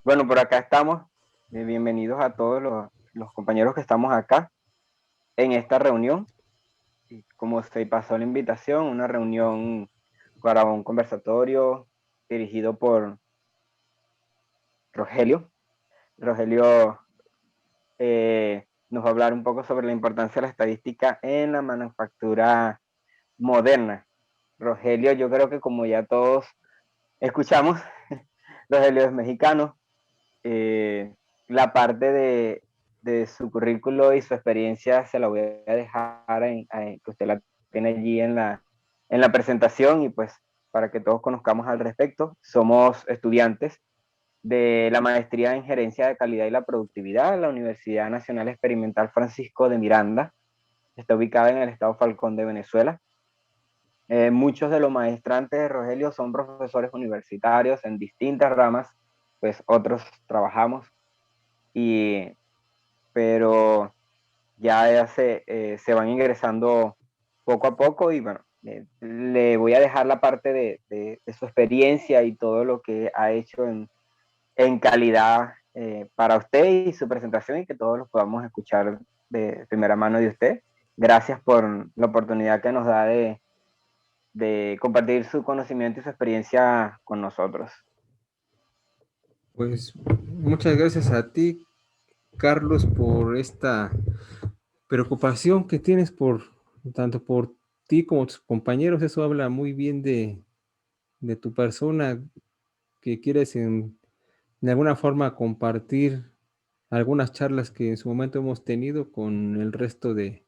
Bueno, por acá estamos. Bienvenidos a todos los compañeros que estamos acá en esta reunión. Y como se pasó la invitación, una reunión para un conversatorio dirigido por Rogelio. Rogelio nos va a hablar un poco sobre la importancia de la estadística en la manufactura moderna. Rogelio, yo creo que como ya todos escuchamos, Rogelio es mexicano. Eh, la parte de su currículo y su experiencia se la voy a dejar que usted la tiene allí en la presentación y pues para que todos conozcamos al respecto. Somos estudiantes de la maestría en gerencia de calidad y la productividad en la Universidad Nacional Experimental Francisco de Miranda. Está ubicada en el estado Falcón de Venezuela. Muchos de los maestrantes de Rogelio son profesores universitarios en distintas ramas, pues otros trabajamos y pero ya se van ingresando poco a poco y bueno, le voy a dejar la parte de su experiencia y todo lo que ha hecho en calidad para usted y su presentación y que todos los podamos escuchar de primera mano de usted. Gracias por la oportunidad que nos da de compartir su conocimiento y su experiencia con nosotros. Pues muchas gracias a ti, Carlos, por esta preocupación que tienes por tanto por ti como tus compañeros. Eso habla muy bien de tu persona, que quieres de alguna forma compartir algunas charlas que en su momento hemos tenido con el resto de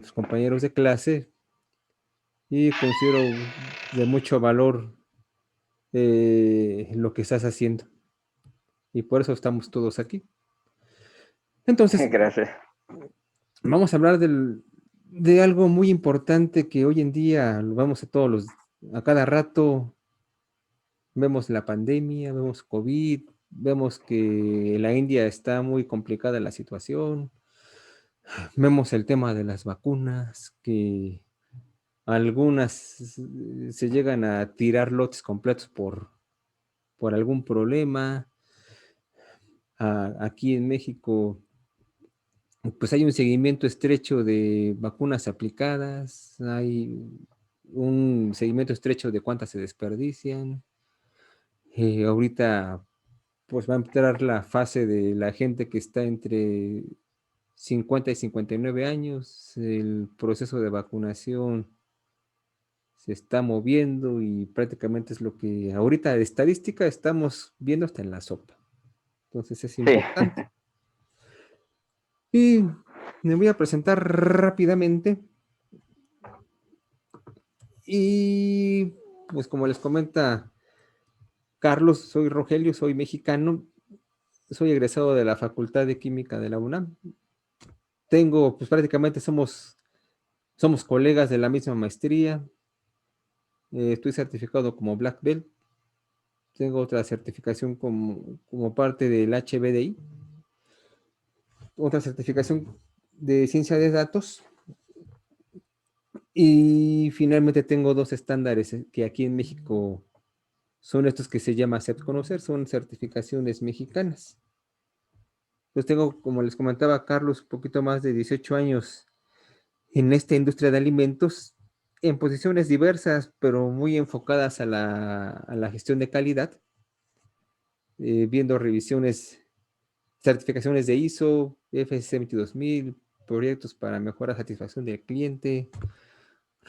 tus compañeros de clase, y considero de mucho valor lo que estás haciendo, y por eso estamos todos aquí. Entonces, Gracias. vamos a hablar de algo muy importante que hoy en día lo vemos a cada rato. Vemos la pandemia, vemos COVID, vemos que en la India está muy complicada la situación, vemos el tema de las vacunas, que algunas se llegan a tirar lotes completos por algún problema. Aquí en México, pues hay un seguimiento estrecho de vacunas aplicadas, hay un seguimiento estrecho de cuántas se desperdician. Ahorita, pues va a entrar la fase de la gente que está entre 50 y 59 años. El proceso de vacunación se está moviendo y prácticamente es lo que ahorita de estadística estamos viendo hasta en la sopa. Entonces es Sí. importante. Y me voy a presentar rápidamente. Y pues como les comenta Carlos, soy Rogelio, soy mexicano, soy egresado de la Facultad de Química de la UNAM. Pues prácticamente somos colegas de la misma maestría. Estoy certificado como Black Belt. Tengo otra certificación como parte del HBDI, otra certificación de ciencia de datos. Y finalmente tengo dos estándares que aquí en México son estos que se llama CEP Conocer, son certificaciones mexicanas. Pues tengo, como les comentaba Carlos, un poquito más de 18 años en esta industria de alimentos, en posiciones diversas, pero muy enfocadas a la gestión de calidad, viendo revisiones, certificaciones de ISO, FSC 22000, proyectos para mejorar la satisfacción del cliente,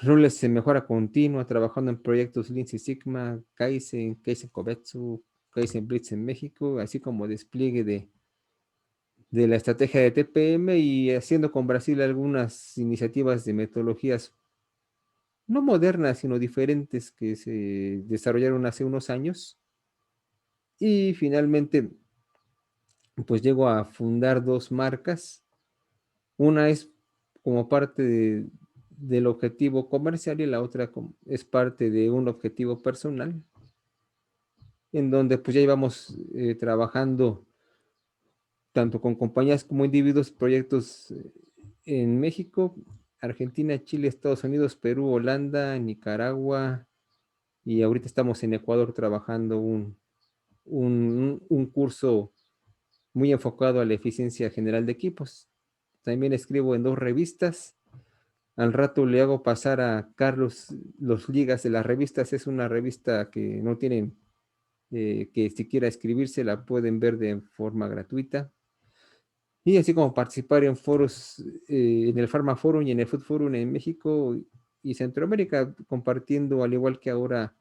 roles de mejora continua, trabajando en proyectos Lean Six Sigma, Kaizen, Kaizen Kovetsu, Kaizen Blitz en México, así como despliegue de la estrategia de TPM, y haciendo con Brasil algunas iniciativas de metodologías no modernas, sino diferentes que se desarrollaron hace unos años. Y finalmente, pues llego a fundar dos marcas. Una es como parte del objetivo comercial y la otra es parte de un objetivo personal, en donde pues ya íbamos trabajando tanto con compañías como individuos, proyectos en México, Argentina, Chile, Estados Unidos, Perú, Holanda, Nicaragua, y ahorita estamos en Ecuador trabajando un curso muy enfocado a la eficiencia general de equipos. También escribo en 2 revistas. Al rato le hago pasar a Carlos los ligas de las revistas. Es una revista que no tienen que si quiera escribirse la pueden ver de forma gratuita. Y así como participar en foros, en el Pharma Forum y en el Food Forum en México y Centroamérica, compartiendo al igual que ahora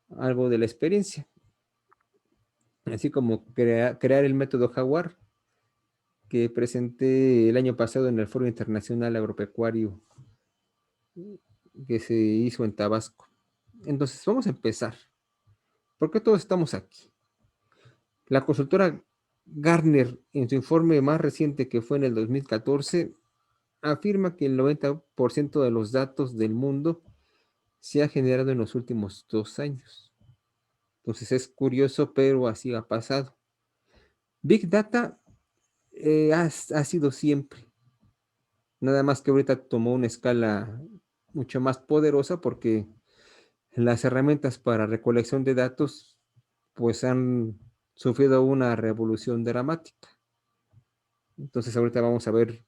algo de la experiencia. Así como crear el método Jaguar que presenté el año pasado en el Foro Internacional Agropecuario que se hizo en Tabasco. Entonces, vamos a empezar. ¿Por qué todos estamos aquí? La consultora Gartner, en su informe más reciente que fue en el 2014, afirma que el 90% de los datos del mundo se ha generado en los últimos 2 años. Entonces es curioso, pero así ha pasado. Big Data ha sido siempre. Nada más que ahorita tomó una escala mucho más poderosa porque las herramientas para recolección de datos pues han sufrido una revolución dramática. Entonces ahorita vamos a ver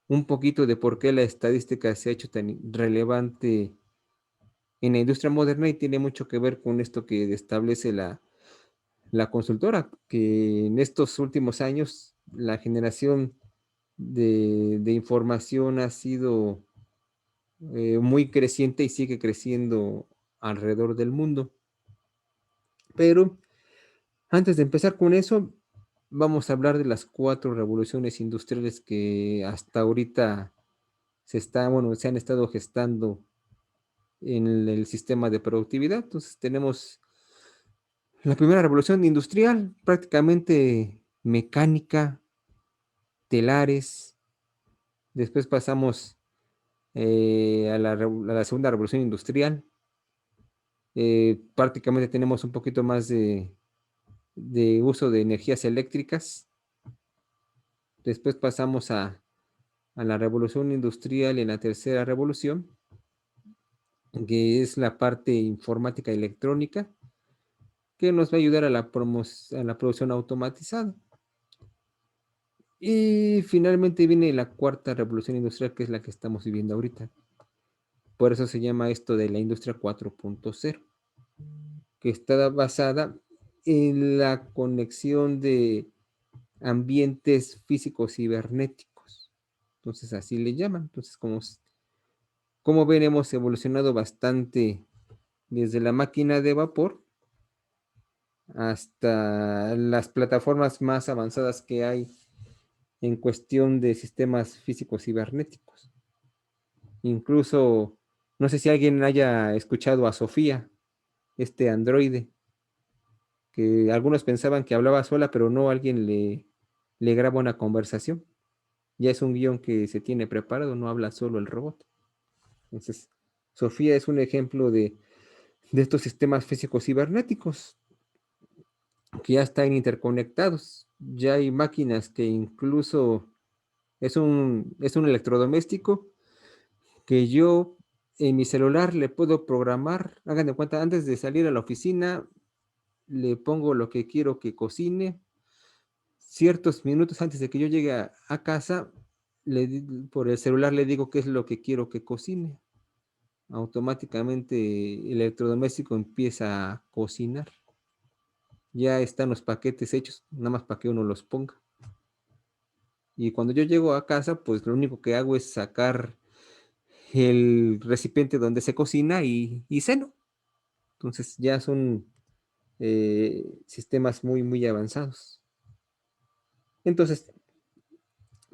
un poquito de por qué la estadística se ha hecho tan relevante en la industria moderna y tiene mucho que ver con esto que establece la consultora, que en estos últimos años la generación de información ha sido muy creciente y sigue creciendo alrededor del mundo. Pero antes de empezar con eso, vamos a hablar de las 4 revoluciones industriales que hasta ahorita se han estado gestando en el sistema de productividad. Entonces tenemos la primera revolución industrial, prácticamente mecánica, telares. Después pasamos a la segunda revolución industrial. Prácticamente tenemos un poquito más de uso de energías eléctricas. Después pasamos a la revolución industrial en la tercera revolución, que es la parte informática electrónica, que nos va a ayudar a la producción automatizada. Y finalmente viene la cuarta revolución industrial, que es la que estamos viviendo ahorita. Por eso se llama esto de la industria 4.0, que está basada en la conexión de ambientes físicos cibernéticos. Entonces así le llaman. Entonces, como ven, hemos evolucionado bastante desde la máquina de vapor hasta las plataformas más avanzadas que hay en cuestión de sistemas físicos cibernéticos. Incluso, no sé si alguien haya escuchado a Sofía, este androide, que algunos pensaban que hablaba sola, pero no, alguien le graba una conversación. Ya es un guión que se tiene preparado, no habla solo el robot. Entonces, Sofía es un ejemplo de estos sistemas físicos cibernéticos que ya están interconectados. Ya hay máquinas que incluso es un electrodoméstico que yo en mi celular le puedo programar. Hagan de cuenta, antes de salir a la oficina, le pongo lo que quiero que cocine. Ciertos minutos antes de que yo llegue a casa, por el celular le digo qué es lo que quiero que cocine. Automáticamente el electrodoméstico empieza a cocinar. Ya están los paquetes hechos, nada más para que uno los ponga. Y cuando yo llego a casa, pues lo único que hago es sacar el recipiente donde se cocina y ceno. Entonces ya son sistemas muy, muy avanzados. Entonces,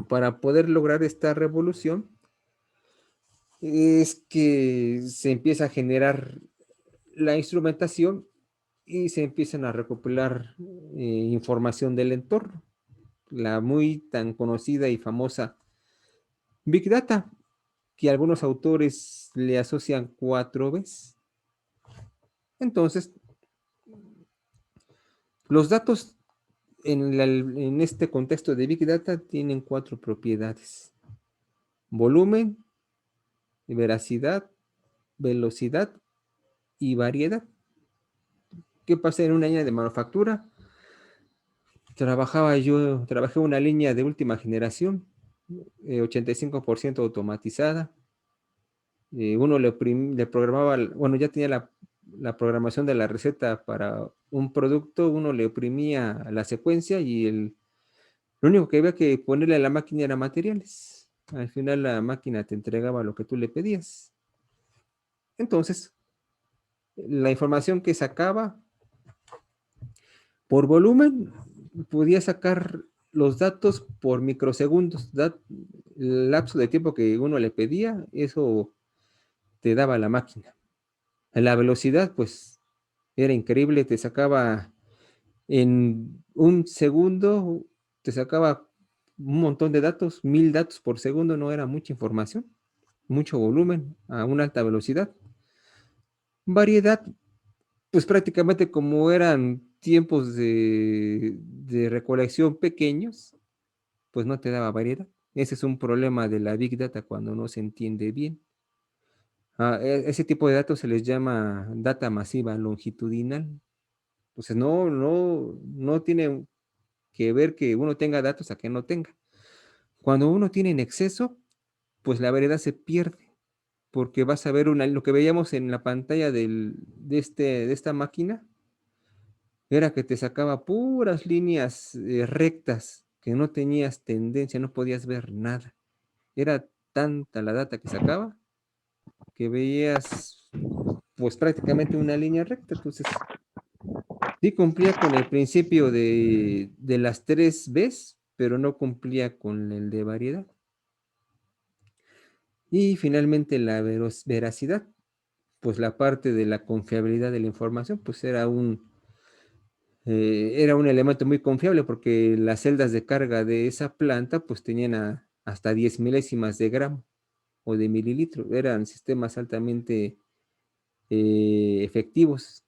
para poder lograr esta revolución, es que se empieza a generar la instrumentación y se empiezan a recopilar información del entorno. La muy tan conocida y famosa Big Data, que algunos autores le asocian 4 Bs. Entonces, los datos en este contexto de Big Data tienen 4 propiedades: volumen, veracidad, velocidad y variedad. ¿Qué pasa en una línea de manufactura? Trabajé una línea de última generación, 85% automatizada. Uno le programaba, bueno, ya tenía la programación de la receta para un producto, uno le oprimía la secuencia y lo único que había que ponerle a la máquina era materiales. Al final la máquina te entregaba lo que tú le pedías. Entonces, la información que sacaba por volumen, podía sacar los datos por microsegundos. El lapso de tiempo que uno le pedía, eso te daba la máquina. La velocidad, pues, era increíble. Te sacaba en un segundo, te sacaba un montón de datos, 1000 datos por segundo, no era mucha información, mucho volumen a una alta velocidad. Variedad, pues prácticamente como eran tiempos de recolección pequeños, pues no te daba variedad. Ese es un problema de la Big Data cuando no se entiende bien. Ese tipo de datos se les llama data masiva longitudinal. Entonces no tiene que ver que uno tenga datos a que no tenga. Cuando uno tiene en exceso, pues la variedad se pierde, porque vas a ver lo que veíamos en la pantalla de esta máquina, era que te sacaba puras líneas rectas, que no tenías tendencia, no podías ver nada. Era tanta la data que sacaba que veías pues prácticamente una línea recta. Entonces, sí cumplía con el principio de las 3 Bs, pero no cumplía con el de variedad. Y finalmente la veracidad, pues la parte de la confiabilidad de la información, pues era un elemento muy confiable porque las celdas de carga de esa planta pues tenían hasta 10 milésimas de gramo o de mililitro. Eran sistemas altamente efectivos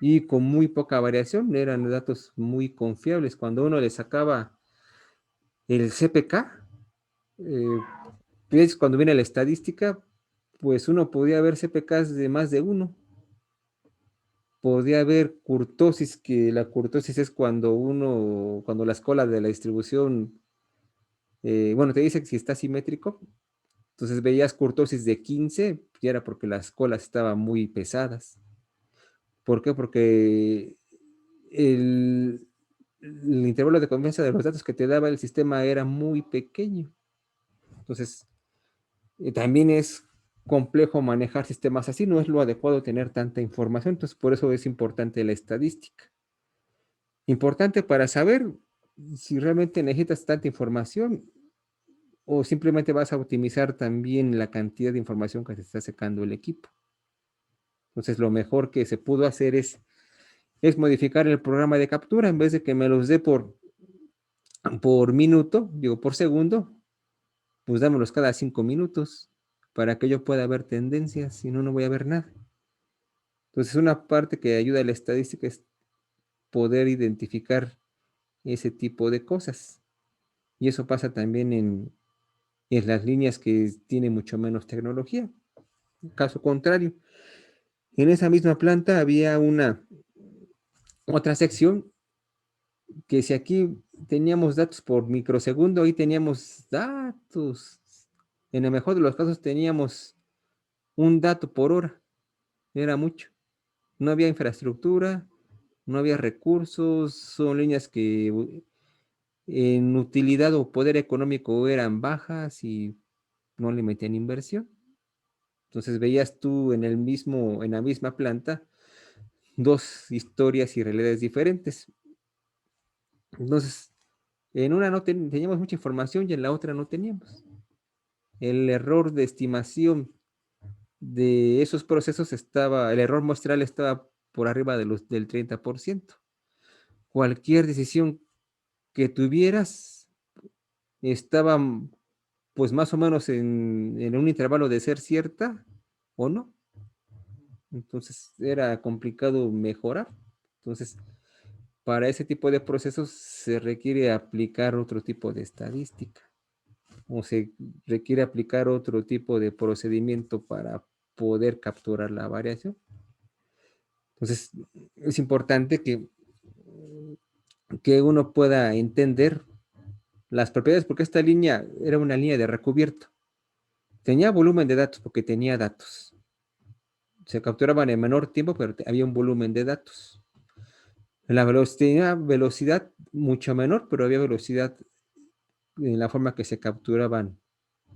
y con muy poca variación. Eran datos muy confiables. Cuando uno le sacaba el CPK, pues cuando viene la estadística, pues uno podía ver CPKs de más de uno. Podía haber curtosis, que la curtosis es cuando la escola de la distribución, bueno, te dice que si está simétrico, entonces veías curtosis de 15, y era porque las colas estaban muy pesadas. ¿Por qué? Porque el intervalo de confianza de los datos que te daba el sistema era muy pequeño. Entonces, también es complejo manejar sistemas así, no es lo adecuado tener tanta información, entonces por eso es importante la estadística. Importante para saber si realmente necesitas tanta información o simplemente vas a optimizar también la cantidad de información que te está sacando el equipo. Entonces, lo mejor que se pudo hacer es modificar el programa de captura en vez de que me los dé por minuto, digo por segundo, pues dámelos cada 5 minutos para que yo pueda ver tendencias, si no, no voy a ver nada. Entonces, una parte que ayuda a la estadística es poder identificar ese tipo de cosas. Y eso pasa también en las líneas que tienen mucho menos tecnología. Caso contrario, en esa misma planta había otra sección que si aquí teníamos datos por microsegundo, ahí teníamos datos. En el mejor de los casos teníamos un dato por hora. Era mucho. No había infraestructura, no había recursos, son líneas que en utilidad o poder económico eran bajas y no le metían inversión. Entonces veías tú en la misma planta dos historias y realidades diferentes. Entonces, en una no teníamos mucha información y en la otra no teníamos. El error de estimación de esos procesos el error muestral estaba por arriba del 30%. Cualquier decisión que tuvieras estaba pues más o menos en un intervalo de ser cierta o no. Entonces era complicado mejorar. Entonces, para ese tipo de procesos se requiere aplicar otro tipo de estadística o se requiere aplicar otro tipo de procedimiento para poder capturar la variación. Entonces, es importante que uno pueda entender las propiedades, porque esta línea era una línea de recubierto. Tenía volumen de datos porque tenía datos. Se capturaban en menor tiempo, pero había un volumen de datos. La velocidad tenía velocidad mucho menor, pero había velocidad en la forma que se capturaban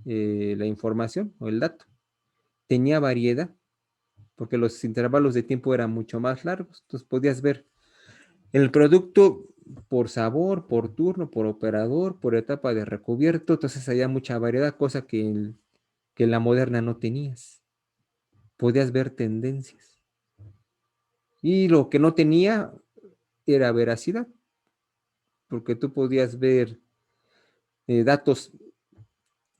la información o el dato. Tenía variedad, porque los intervalos de tiempo eran mucho más largos. Entonces podías ver el producto por sabor, por turno, por operador, por etapa de recubierto. Entonces había mucha variedad, cosa que en la moderna no tenías. Podías ver tendencias. Y lo que no tenía era veracidad, porque tú podías ver datos,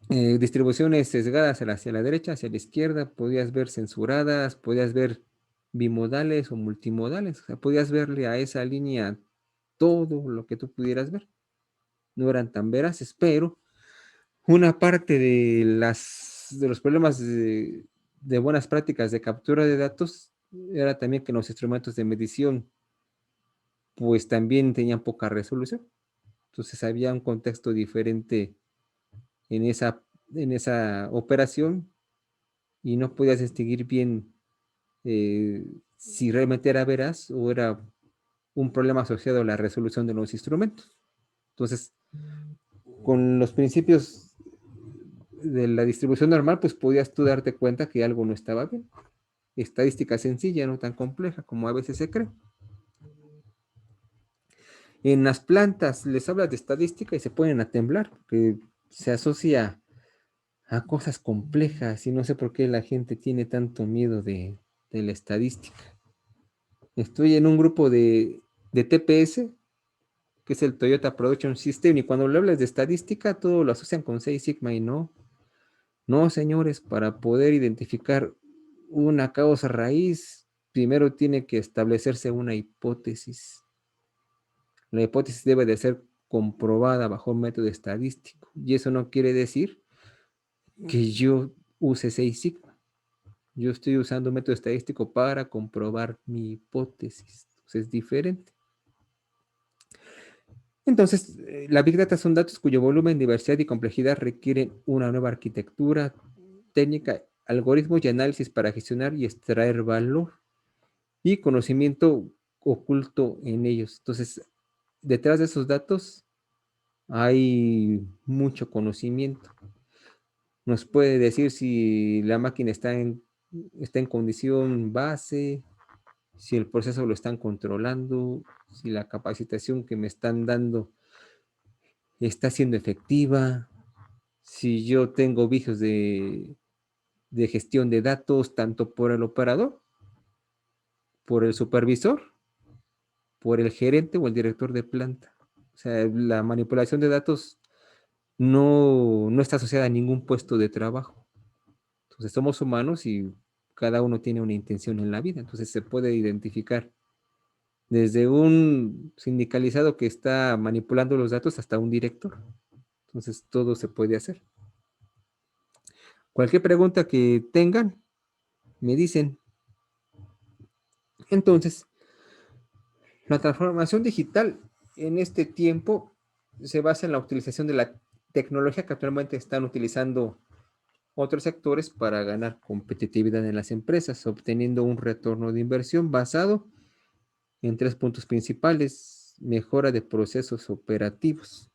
distribuciones sesgadas hacia la derecha, hacia la izquierda, podías ver censuradas, podías ver bimodales o multimodales, o sea, podías verle a esa línea todo lo que tú pudieras ver. No eran tan veraces, pero una parte de los problemas de buenas prácticas de captura de datos era también que los instrumentos de medición pues también tenían poca resolución. Entonces había un contexto diferente en en esa operación y no podías distinguir bien si realmente era veraz o era un problema asociado a la resolución de los instrumentos. Entonces, con los principios de la distribución normal, pues podías tú darte cuenta que algo no estaba bien. Estadística sencilla, no tan compleja como a veces se cree. En las plantas les hablas de estadística y se ponen a temblar, porque se asocia a cosas complejas y no sé por qué la gente tiene tanto miedo de la estadística. Estoy en un grupo de TPS, que es el Toyota Production System, y cuando le hablas de estadística, todo lo asocian con Six Sigma y no. No, señores, para poder identificar una causa raíz, primero tiene que establecerse una hipótesis. La hipótesis debe de ser comprobada bajo un método estadístico. Y eso no quiere decir que yo use Six Sigma. Yo estoy usando un método estadístico para comprobar mi hipótesis. Entonces es diferente. Entonces, la Big Data son datos cuyo volumen, diversidad y complejidad requieren una nueva arquitectura, técnica, algoritmos y análisis para gestionar y extraer valor y conocimiento oculto en ellos. Entonces, detrás de esos datos hay mucho conocimiento. Nos puede decir si la máquina está en condición base, si el proceso lo están controlando, si la capacitación que me están dando está siendo efectiva, si yo tengo vicios de gestión de datos, tanto por el operador, por el supervisor, por el gerente o el director de planta. O sea, la manipulación de datos no está asociada a ningún puesto de trabajo. Entonces somos humanos y cada uno tiene una intención en la vida. Entonces se puede identificar desde un sindicalizado que está manipulando los datos hasta un director. Entonces todo se puede hacer. Cualquier pregunta que tengan, me dicen. Entonces, la transformación digital en este tiempo se basa en la utilización de la tecnología que actualmente están utilizando otros sectores para ganar competitividad en las empresas, obteniendo un retorno de inversión basado en tres puntos principales: mejora de procesos operativos.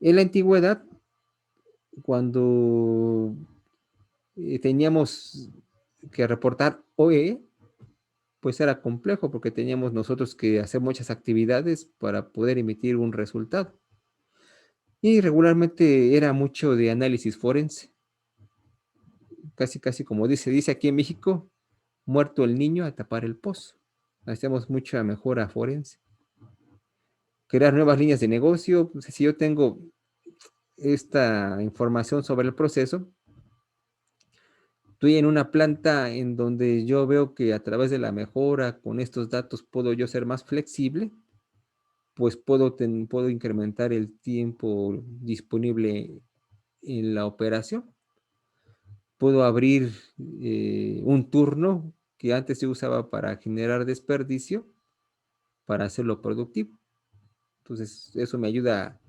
En la antigüedad, cuando teníamos que reportar OE, pues era complejo porque teníamos nosotros que hacer muchas actividades para poder emitir un resultado. Y regularmente era mucho de análisis forense, casi casi como dice aquí en México, muerto el niño a tapar el pozo. Hacemos mucha mejora forense. Crear nuevas líneas de negocio, pues, si yo tengo esta información sobre el proceso, estoy en una planta en donde yo veo que a través de la mejora con estos datos puedo yo ser más flexible, pues puedo incrementar el tiempo disponible en la operación. Puedo abrir un turno que antes se usaba para generar desperdicio, para hacerlo productivo. Entonces, eso me ayuda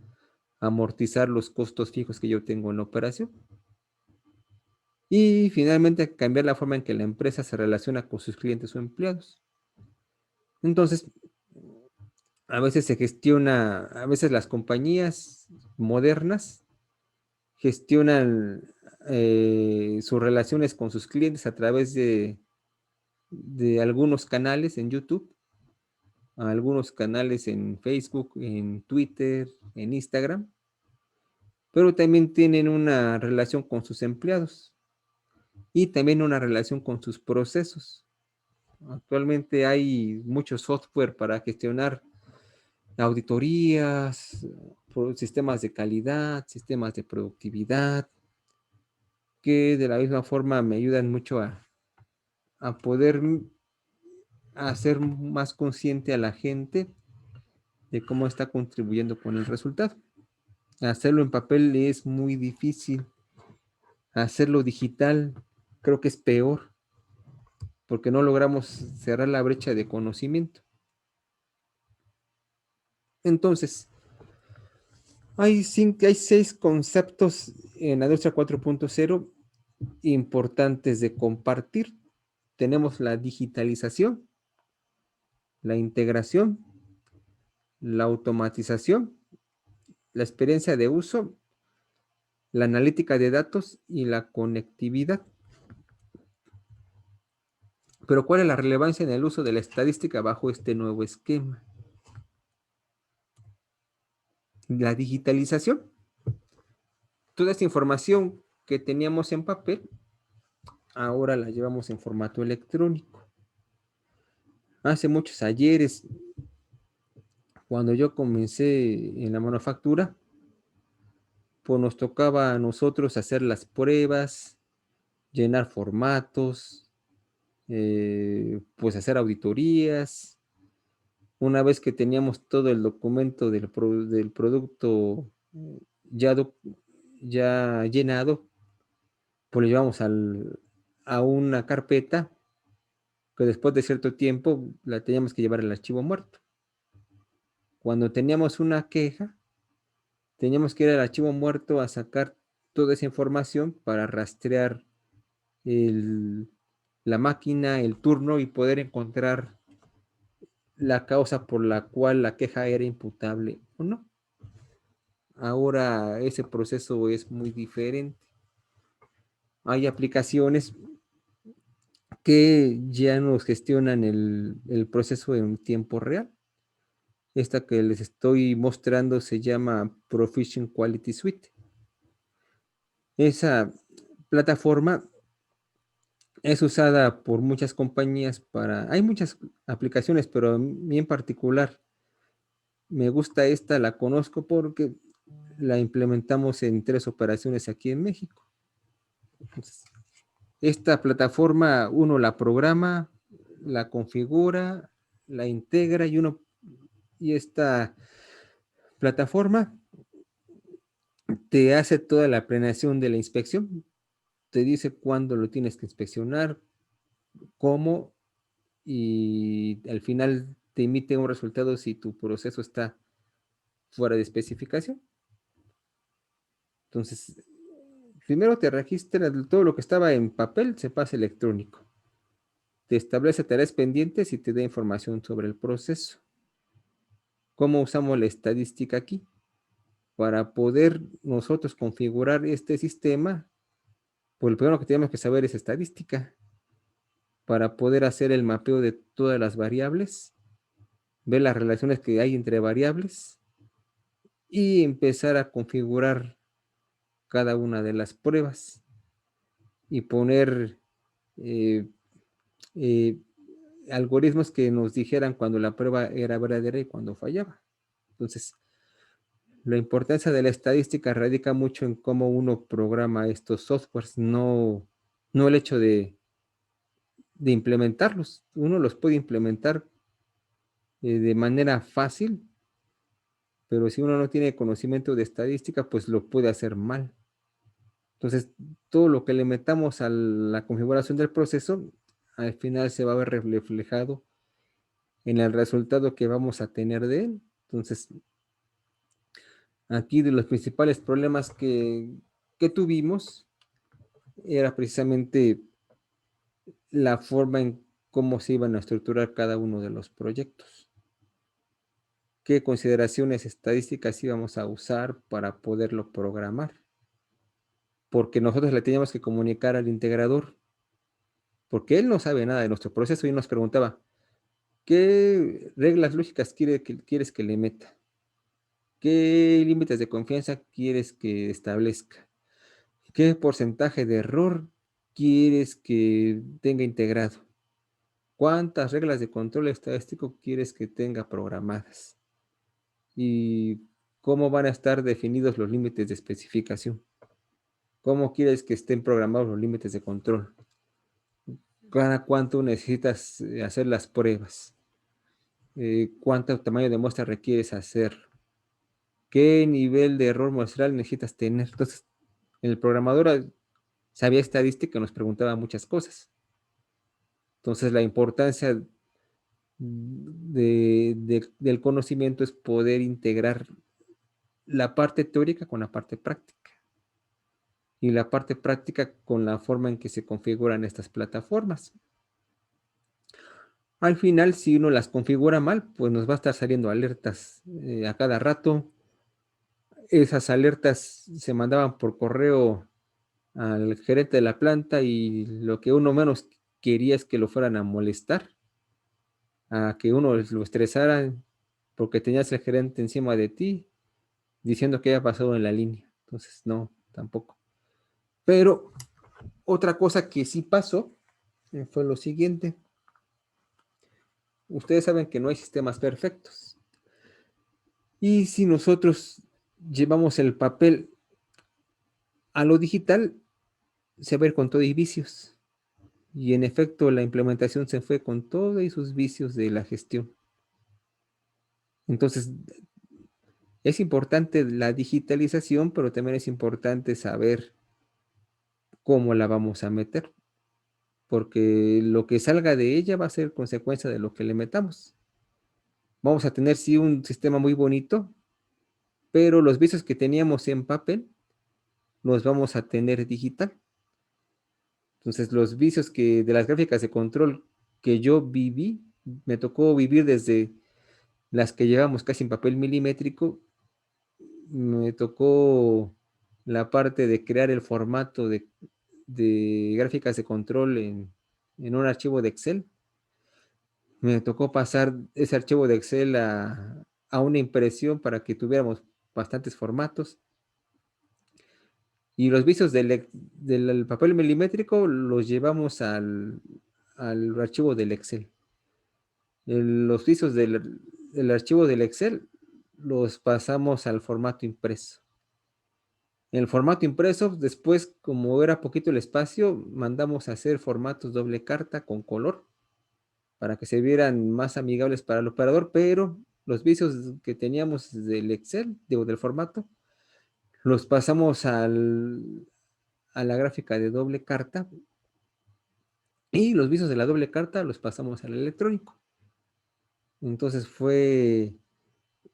a amortizar los costos fijos que yo tengo en la operación. Y finalmente, cambiar la forma en que la empresa se relaciona con sus clientes o empleados. Entonces, a veces se gestiona, a veces las compañías modernas gestionan sus relaciones con sus clientes a través de algunos canales en YouTube, algunos canales en Facebook, en Twitter, en Instagram, pero también tienen una relación con sus empleados y también una relación con sus procesos. Actualmente hay mucho software para gestionar auditorías, sistemas de calidad, sistemas de productividad, que de la misma forma me ayudan mucho a poder hacer más consciente a la gente de cómo está contribuyendo con el resultado. Hacerlo en papel es muy difícil. Hacerlo digital creo que es peor porque no logramos cerrar la brecha de conocimiento. Entonces, hay 6 conceptos en la industria 4.0 importantes de compartir. Tenemos la digitalización, la integración, la automatización, la experiencia de uso, la analítica de datos y la conectividad. Pero ¿cuál es la relevancia en el uso de la estadística bajo este nuevo esquema? La digitalización. Toda esta información que teníamos en papel, ahora la llevamos en formato electrónico. Hace muchos ayeres, cuando yo comencé en la manufactura, pues nos tocaba a nosotros hacer las pruebas, llenar formatos, pues hacer auditorías. Una vez que teníamos todo el documento del producto ya, ya llenado, pues lo llevamos a una carpeta que después de cierto tiempo la teníamos que llevar al archivo muerto. Cuando teníamos una queja, teníamos que ir al archivo muerto a sacar toda esa información para rastrear el, la máquina, el turno y poder encontrar la causa por la cual la queja era imputable o no. Ahora ese proceso es muy diferente. Hay aplicaciones que ya nos gestionan el proceso en tiempo real. Esta que les estoy mostrando se llama Proficient Quality Suite. Esa plataforma es usada por muchas compañías para... Hay muchas aplicaciones, pero a mí en particular me gusta esta, la conozco porque la implementamos en 3 operaciones aquí en México. Entonces, esta plataforma uno la programa, la configura, la integra y esta plataforma te hace toda la planeación de la inspección, te dice cuándo lo tienes que inspeccionar, cómo, y al final te emite un resultado si tu proceso está fuera de especificación. Entonces, primero te registra todo lo que estaba en papel, se pasa electrónico. Te establece tareas pendientes y te da información sobre el proceso. ¿Cómo usamos la estadística aquí? Para poder nosotros configurar este sistema, pues lo primero que tenemos que saber es estadística. Para poder hacer el mapeo de todas las variables, ver las relaciones que hay entre variables y empezar a configurar cada una de las pruebas y poner eh, eh, algoritmos que nos dijeran cuando la prueba era verdadera y cuando fallaba. Entonces, la importancia de la estadística radica mucho en cómo uno programa estos softwares, no el hecho de implementarlos. Uno los puede implementar de manera fácil, pero si uno no tiene conocimiento de estadística, pues lo puede hacer mal. Entonces, todo lo que le metamos a la configuración del proceso al final se va a ver reflejado en el resultado que vamos a tener de él. Entonces, aquí de los principales problemas que tuvimos era precisamente la forma en cómo se iban a estructurar cada uno de los proyectos. Qué consideraciones estadísticas íbamos a usar para poderlo programar. Porque nosotros le teníamos que comunicar al integrador, porque él no sabe nada de nuestro proceso y nos preguntaba, ¿qué reglas lógicas quieres que le meta? ¿Qué límites de confianza quieres que establezca? ¿Qué porcentaje de error quieres que tenga integrado? ¿Cuántas reglas de control estadístico quieres que tenga programadas? ¿Y cómo van a estar definidos los límites de especificación? ¿Cómo quieres que estén programados los límites de control? ¿Cada cuánto necesitas hacer las pruebas? ¿Cuánto tamaño de muestra requieres hacer? ¿Qué nivel de error muestral necesitas tener? Entonces, el programador sabía estadística y nos preguntaba muchas cosas. Entonces, la importancia del conocimiento es poder integrar la parte teórica con la parte práctica y la parte práctica con la forma en que se configuran estas plataformas. Al final, si uno las configura mal, pues nos va a estar saliendo alertas a cada rato. Esas alertas se mandaban por correo al gerente de la planta y lo que uno menos quería es que lo fueran a molestar, a que uno lo estresara porque tenías el gerente encima de ti diciendo que había pasado en la línea. Entonces, no, tampoco. Pero otra cosa que sí pasó fue lo siguiente. Ustedes saben que no hay sistemas perfectos. Y si nosotros llevamos el papel a lo digital, se va a ir con todo y vicios. Y en efecto, la implementación se fue con todos y sus vicios de la gestión. Entonces, es importante la digitalización, pero también es importante saber cómo la vamos a meter, porque lo que salga de ella va a ser consecuencia de lo que le metamos. Vamos a tener, sí, un sistema muy bonito, pero los vicios que teníamos en papel los vamos a tener digital. Entonces, los vicios de las gráficas de control que yo viví, me tocó vivir desde las que llevamos casi en papel milimétrico, me tocó la parte de crear el formato de gráficas de control en un archivo de Excel. Me tocó pasar ese archivo de Excel a una impresión para que tuviéramos bastantes formatos. Y los vicios del papel milimétrico los llevamos al archivo del Excel. Los vicios del archivo del Excel los pasamos al formato impreso. En el formato impreso, después, como era poquito el espacio, mandamos a hacer formatos doble carta con color para que se vieran más amigables para el operador, pero los vicios que teníamos del Excel, digo, del formato, los pasamos a la gráfica de doble carta y los vicios de la doble carta los pasamos al electrónico. Entonces fue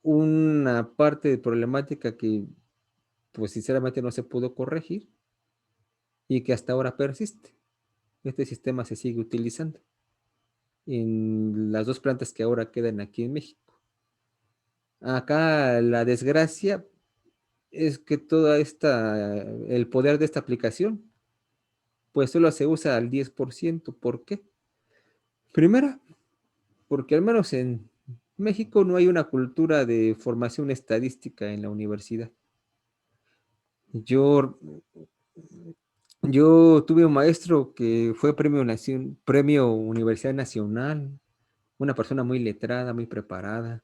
una parte de problemática que, pues sinceramente, no se pudo corregir y que hasta ahora persiste. Este sistema se sigue utilizando en las dos plantas que ahora quedan aquí en México. Acá la desgracia es que el poder de esta aplicación, pues solo se usa al 10%. ¿Por qué? Primera, porque al menos en México no hay una cultura de formación estadística en la universidad. Yo, yo tuve un maestro que fue premio Universidad Nacional, una persona muy letrada, muy preparada,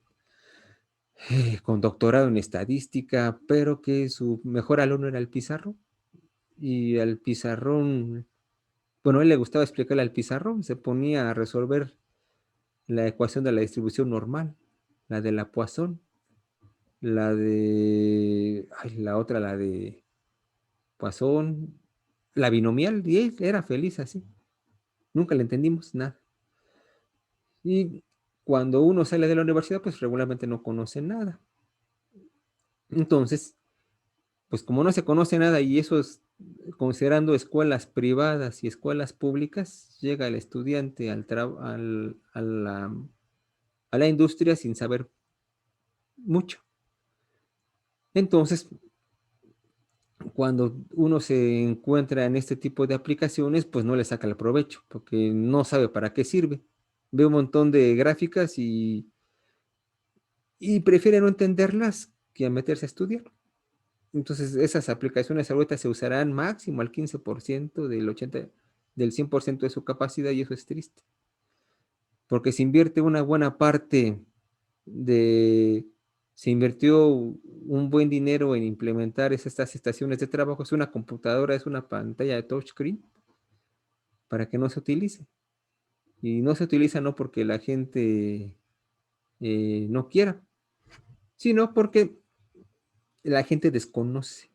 con doctorado en estadística, pero que su mejor alumno era el pizarro. Y al pizarrón, bueno, a él le gustaba explicarle al pizarrón, se ponía a resolver la ecuación de la distribución normal, la de la Poisson, la otra, la de Poisson, la binomial, y él era feliz así. Nunca le entendimos nada. Y cuando uno sale de la universidad, pues regularmente no conoce nada. Entonces, pues como no se conoce nada y eso es considerando escuelas privadas y escuelas públicas, llega el estudiante a la industria sin saber mucho. Entonces, cuando uno se encuentra en este tipo de aplicaciones, pues no le saca el provecho, porque no sabe para qué sirve. Ve un montón de gráficas y prefiere no entenderlas que a meterse a estudiar. Entonces, esas aplicaciones ahorita se usarán máximo al 15% del 100% de su capacidad y eso es triste, porque se invierte una buena parte de, se invirtió un buen dinero en implementar estas estaciones de trabajo, es una computadora, es una pantalla de touchscreen para que no se utilice. Y no se utiliza no porque la gente no quiera, sino porque la gente desconoce.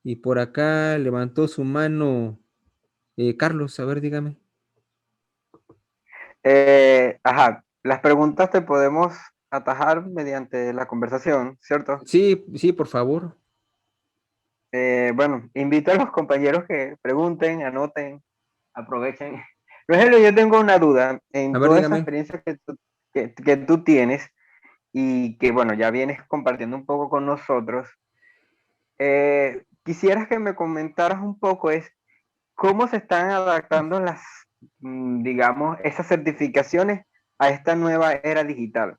Y por acá levantó su mano Carlos, a ver, dígame. Ajá, las preguntas te podemos atajar mediante la conversación, ¿cierto? Sí, sí, por favor. Bueno, invito a los compañeros que pregunten, anoten, aprovechen. Rogelio, yo tengo una duda A en ver, toda esa dígame. experiencia que tú tienes y que, bueno, ya vienes compartiendo un poco con nosotros. Quisieras que me comentaras un poco es cómo se están adaptando las, digamos, esas certificaciones a esta nueva era digital.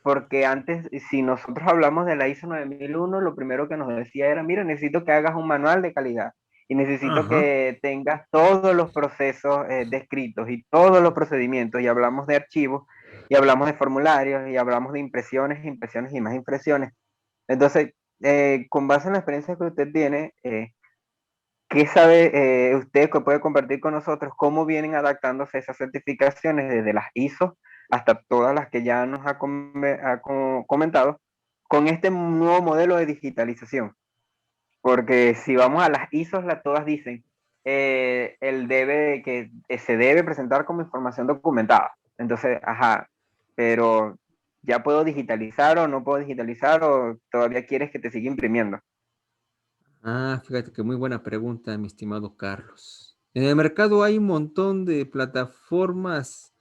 Porque antes, si nosotros hablamos de la ISO 9001, lo primero que nos decía era, mira, necesito que hagas un manual de calidad y necesito Ajá. que tengas todos los procesos descritos y todos los procedimientos, y hablamos de archivos, y hablamos de formularios, y hablamos de impresiones, impresiones y más impresiones. Entonces, con base en la experiencia que usted tiene, ¿qué sabe usted que puede compartir con nosotros cómo vienen adaptándose esas certificaciones desde las ISO hasta todas las que ya nos ha comentado con este nuevo modelo de digitalización? Porque si vamos a las ISO, todas dicen el debe que se debe presentar como información documentada. Entonces, ajá, pero ya puedo digitalizar o no puedo digitalizar o todavía quieres que te siga imprimiendo. Ah, fíjate que muy buena pregunta, mi estimado Carlos. En el mercado hay un montón de plataformas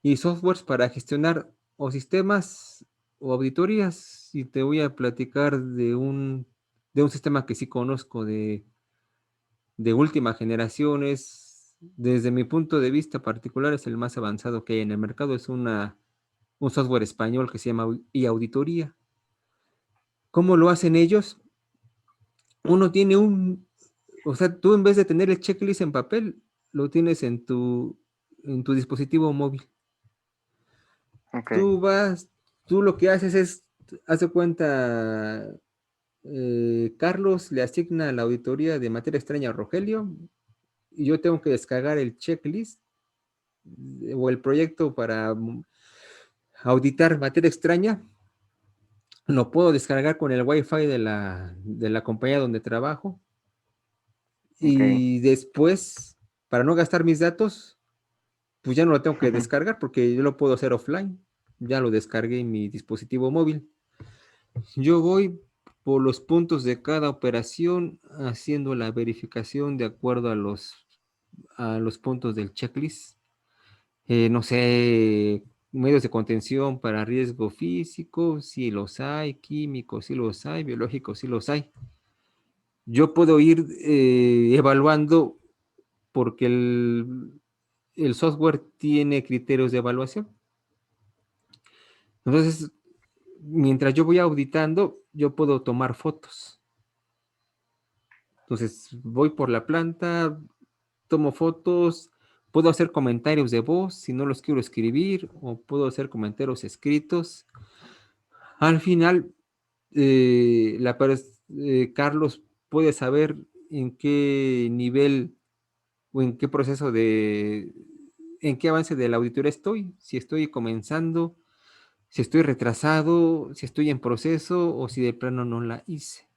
y softwares para gestionar o sistemas o auditorías. Y te voy a platicar de un sistema que sí conozco de última generación. Desde mi punto de vista particular, es el más avanzado que hay en el mercado. Es un software español que se llama eAuditoría. ¿Cómo lo hacen ellos? Uno tiene o sea, tú en vez de tener el checklist en papel, lo tienes en tu dispositivo móvil. Ok, Tú vas, tú lo que haces es, haz de cuenta, Carlos le asigna la auditoría de materia extraña a Rogelio y yo tengo que descargar el checklist o el proyecto para auditar materia extraña. Lo puedo descargar con el Wi-Fi de la compañía donde trabajo ok. y después, para no gastar mis datos, pues ya no lo tengo que descargar porque yo lo puedo hacer offline. Ya lo descargué en mi dispositivo móvil. Yo voy por los puntos de cada operación haciendo la verificación de acuerdo a los puntos del checklist. No sé, medios de contención para riesgo físico, si los hay, químicos, si los hay, biológicos, si los hay. Yo puedo ir evaluando porque el software tiene criterios de evaluación. Entonces, mientras yo voy auditando, yo puedo tomar fotos. Entonces, voy por la planta, tomo fotos, puedo hacer comentarios de voz si no los quiero escribir, o puedo hacer comentarios escritos. Al final, Carlos puede saber en qué nivel o en qué avance de la auditoría estoy, si estoy comenzando, si estoy retrasado, si estoy en proceso o si de plano no la hice.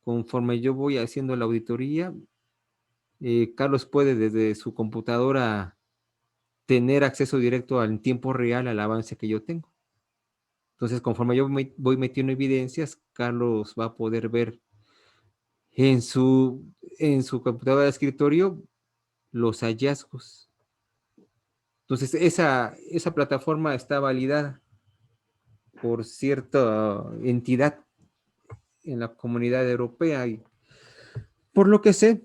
Conforme yo voy haciendo la auditoría, Carlos puede desde su computadora tener acceso directo en tiempo real al avance que yo tengo. Entonces, conforme yo voy metiendo evidencias, Carlos va a poder ver en su computadora de escritorio los hallazgos. Entonces, esa plataforma está validada por cierta entidad en la comunidad europea y por lo que sé,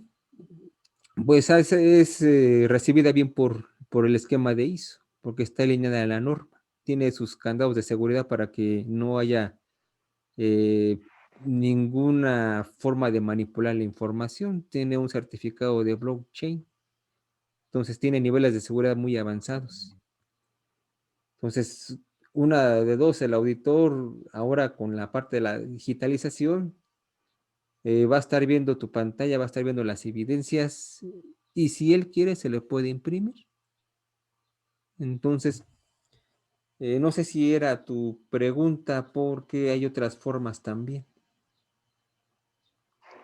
pues es recibida bien por el esquema de ISO, porque está alineada a la norma. Tiene sus candados de seguridad para que no haya ninguna forma de manipular la información. Tiene un certificado de blockchain, entonces tiene niveles de seguridad muy avanzados. Entonces, una de dos, el auditor ahora con la parte de la digitalización va a estar viendo tu pantalla, va a estar viendo las evidencias y si él quiere se le puede imprimir. Entonces, no sé si era tu pregunta porque hay otras formas también.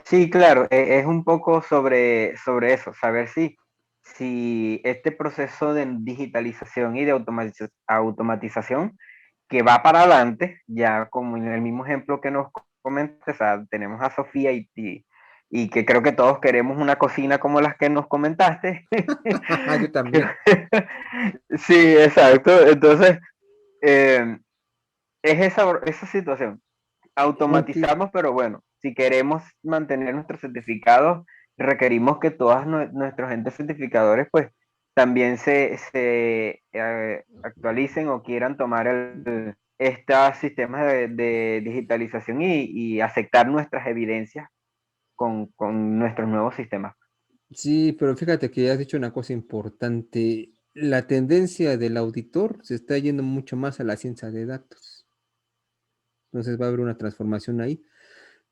Sí, claro, es un poco sobre eso, saber si este proceso de digitalización y de automatización que va para adelante, ya como en el mismo ejemplo que nos comentaste, o sea, tenemos a Sofía y que creo que todos queremos una cocina como las que nos comentaste. Yo también. Sí, exacto. Entonces, es esa situación. Aunque Automatizamos, pero bueno, si queremos mantener nuestros certificados, requerimos que todos nuestros entes certificadores pues también se actualicen o quieran tomar estos sistemas de digitalización y aceptar nuestras evidencias con nuestros nuevos sistemas. sí, pero fíjate que has dicho una cosa importante. La tendencia del auditor se está yendo mucho más a la ciencia de datos. Entonces va a haber una transformación ahí.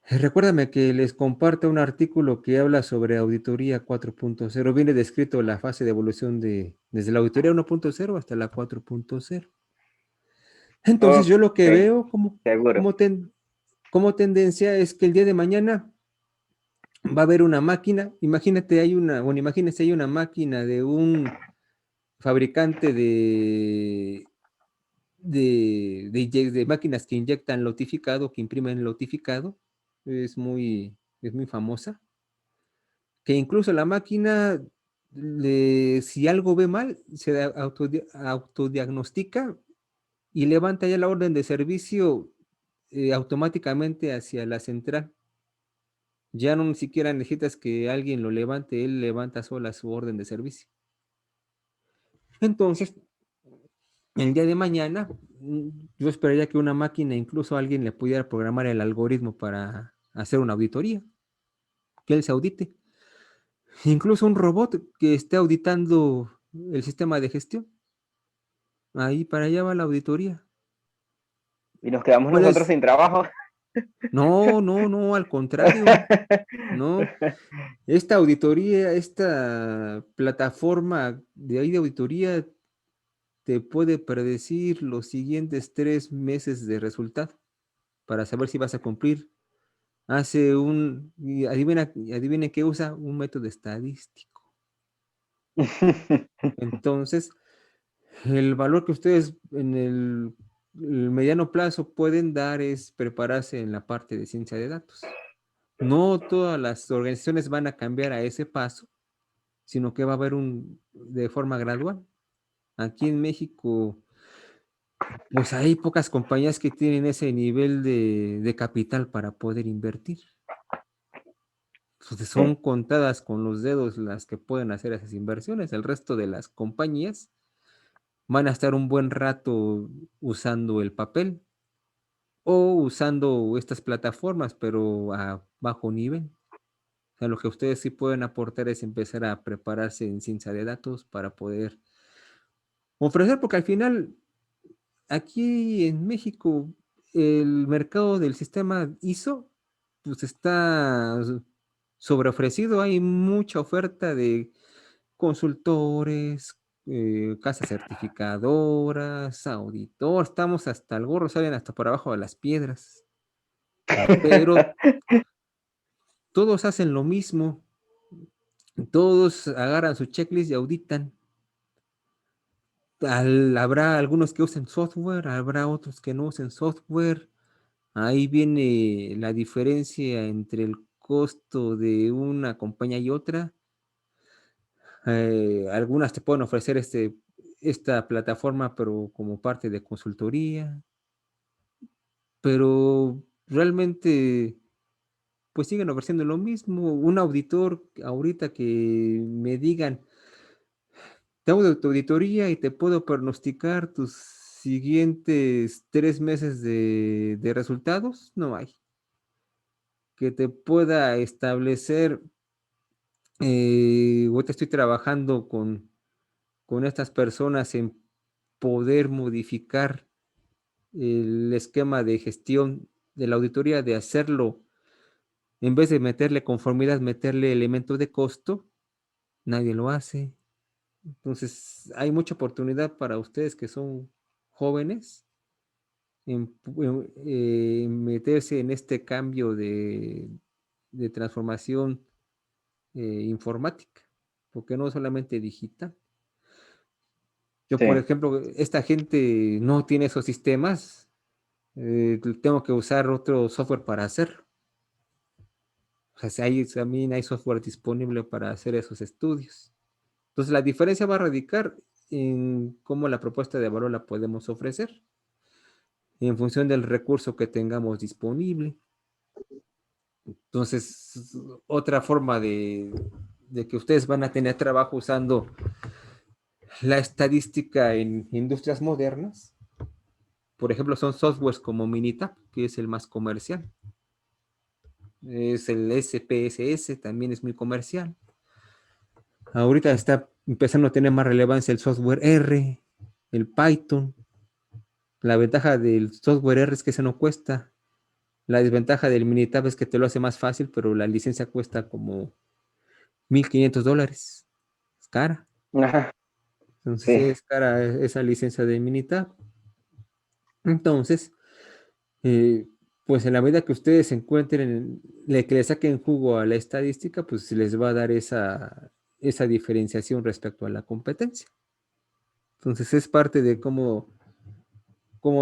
Recuérdame que les comparto un artículo que habla sobre auditoría 4.0. Viene descrito la fase de evolución desde la auditoría 1.0 hasta la 4.0. Entonces yo lo Ok, que veo seguro. como tendencia es que el día de mañana va a haber una máquina. Imagínense, hay una máquina de un fabricante de máquinas que inyectan lotificado, que imprimen lotificado. Es muy famosa. Que incluso la máquina, si algo ve mal, se autodiagnostica y levanta ya la orden de servicio automáticamente hacia la central. Ya no ni siquiera necesitas que alguien lo levante, él levanta sola su orden de servicio. Entonces, el día de mañana, yo esperaría que una máquina, incluso alguien le pudiera programar el algoritmo para hacer una auditoría, que él se audite. Incluso un robot que esté auditando el sistema de gestión. Ahí para allá va la auditoría. Y nos quedamos nosotros Puedes, sin trabajo. no, no, no, al contrario, no. Esta auditoría, esta plataforma de ahí de auditoría te puede predecir los siguientes 3 meses de resultado para saber si vas a cumplir. Y adivina qué usa, un método estadístico. Entonces, el valor que ustedes en el mediano plazo pueden dar es prepararse en la parte de ciencia de datos. No todas las organizaciones van a cambiar a ese paso, sino que va a haber de forma gradual. Aquí en México, pues hay pocas compañías que tienen ese nivel de capital para poder invertir. Pues son Sí. contadas con los dedos las que pueden hacer esas inversiones. El resto de las compañías van a estar un buen rato usando el papel o usando estas plataformas, pero a bajo nivel. O sea, lo que ustedes sí pueden aportar es empezar a prepararse en ciencia de datos para poder ofrecer, porque al final, aquí en México, el mercado del sistema ISO, pues está sobreofrecido. Hay mucha oferta de consultores, casas certificadoras, auditor, estamos hasta el gorro, salen hasta por abajo de las piedras. Pero todos hacen lo mismo. Todos agarran su checklist y auditan. Habrá algunos que usen software, habrá otros que no usen software. Ahí viene la diferencia entre el costo de una compañía y otra. Algunas te pueden ofrecer esta plataforma, pero como parte de consultoría, pero realmente pues siguen ofreciendo lo mismo. Un auditor ahorita que me digan, te hago de tu auditoría y te puedo pronosticar tus siguientes 3 meses de resultados, no hay. Que te pueda establecer, ahorita estoy trabajando con estas personas en poder modificar el esquema de gestión de la auditoría, de hacerlo, en vez de meterle conformidad, meterle elementos de costo, nadie lo hace. Entonces, hay mucha oportunidad para ustedes que son jóvenes en meterse en este cambio de transformación informática, porque no solamente digital. Yo, por Sí. ejemplo, esta gente no tiene esos sistemas, tengo que usar otro software para hacerlo. O sea, también hay software disponible para hacer esos estudios. Entonces, la diferencia va a radicar en cómo la propuesta de valor la podemos ofrecer, en función del recurso que tengamos disponible. Entonces, otra forma de que ustedes van a tener trabajo usando la estadística en industrias modernas, por ejemplo, son softwares como Minitab, que es el más comercial. Es el SPSS, también es muy comercial. Ahorita está empezando a tener más relevancia el software R, el Python. La ventaja del software R es que se no cuesta. La desventaja del Minitab es que te lo hace más fácil, pero la licencia cuesta como $1,500. Es cara. Ajá, Entonces sí, es cara esa licencia de Minitab. Entonces, eh, pues en la medida que ustedes se encuentren, que le saquen jugo a la estadística, pues les va a dar esa diferenciación respecto a la competencia. Entonces es parte de cómo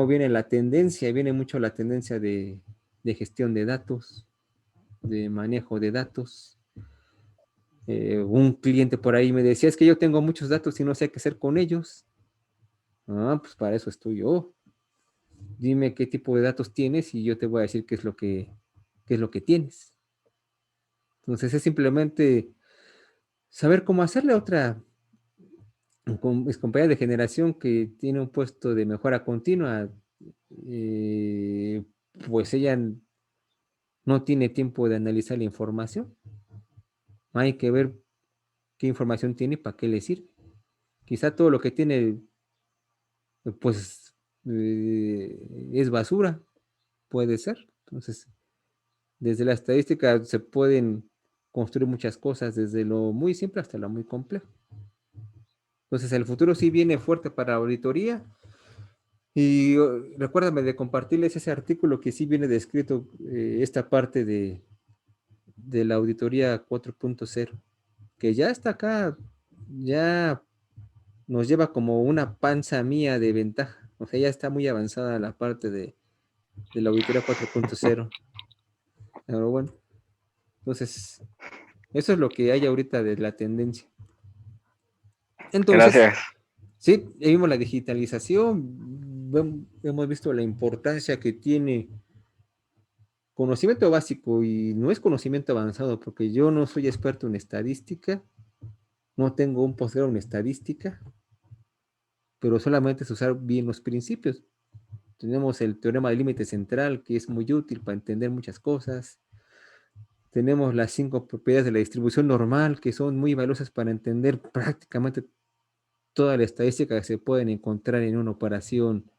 viene la tendencia, viene mucho la tendencia de gestión de datos, de manejo de datos. Un cliente por ahí me decía, es que yo tengo muchos datos y no sé qué hacer con ellos. Ah, pues para eso estoy yo. Dime qué tipo de datos tienes y yo te voy a decir qué es lo que tienes. Entonces es simplemente saber cómo hacerle a otra con mis compañeras de generación que tiene un puesto de mejora continua, eh, pues ella no tiene tiempo de analizar la información. Hay que ver qué información tiene y para qué le sirve. Quizá todo lo que tiene, pues, es basura, puede ser. Entonces, desde la estadística se pueden construir muchas cosas, desde lo muy simple hasta lo muy complejo. Entonces, el futuro sí viene fuerte para la auditoría. Y recuérdame de compartirles ese artículo que sí viene descrito, esta parte de la auditoría 4.0, que ya está acá, ya nos lleva como una panza mía de ventaja. O sea, ya está muy avanzada la parte de la auditoría 4.0. Pero bueno, entonces, eso es lo que hay ahorita de la tendencia. Entonces, gracias. sí, ya vimos la digitalización, hemos visto la importancia que tiene conocimiento básico y no es conocimiento avanzado, porque yo no soy experto en estadística, no tengo un posgrado en estadística, pero solamente es usar bien los principios. Tenemos el teorema del límite central, que es muy útil para entender muchas cosas. Tenemos las 5 propiedades de la distribución normal, que son muy valiosas para entender prácticamente toda la estadística que se pueden encontrar en una operación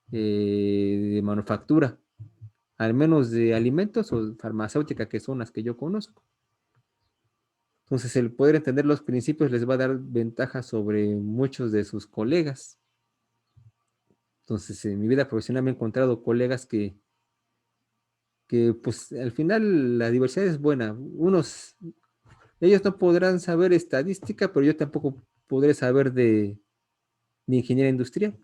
de manufactura, al menos de alimentos o farmacéutica, que son las que yo conozco. Entonces, el poder entender los principios les va a dar ventaja sobre muchos de sus colegas. Entonces, en mi vida profesional me he encontrado colegas que pues al final la diversidad es buena. Unos Ellos no podrán saber estadística, pero yo tampoco podré saber de ingeniería industrial.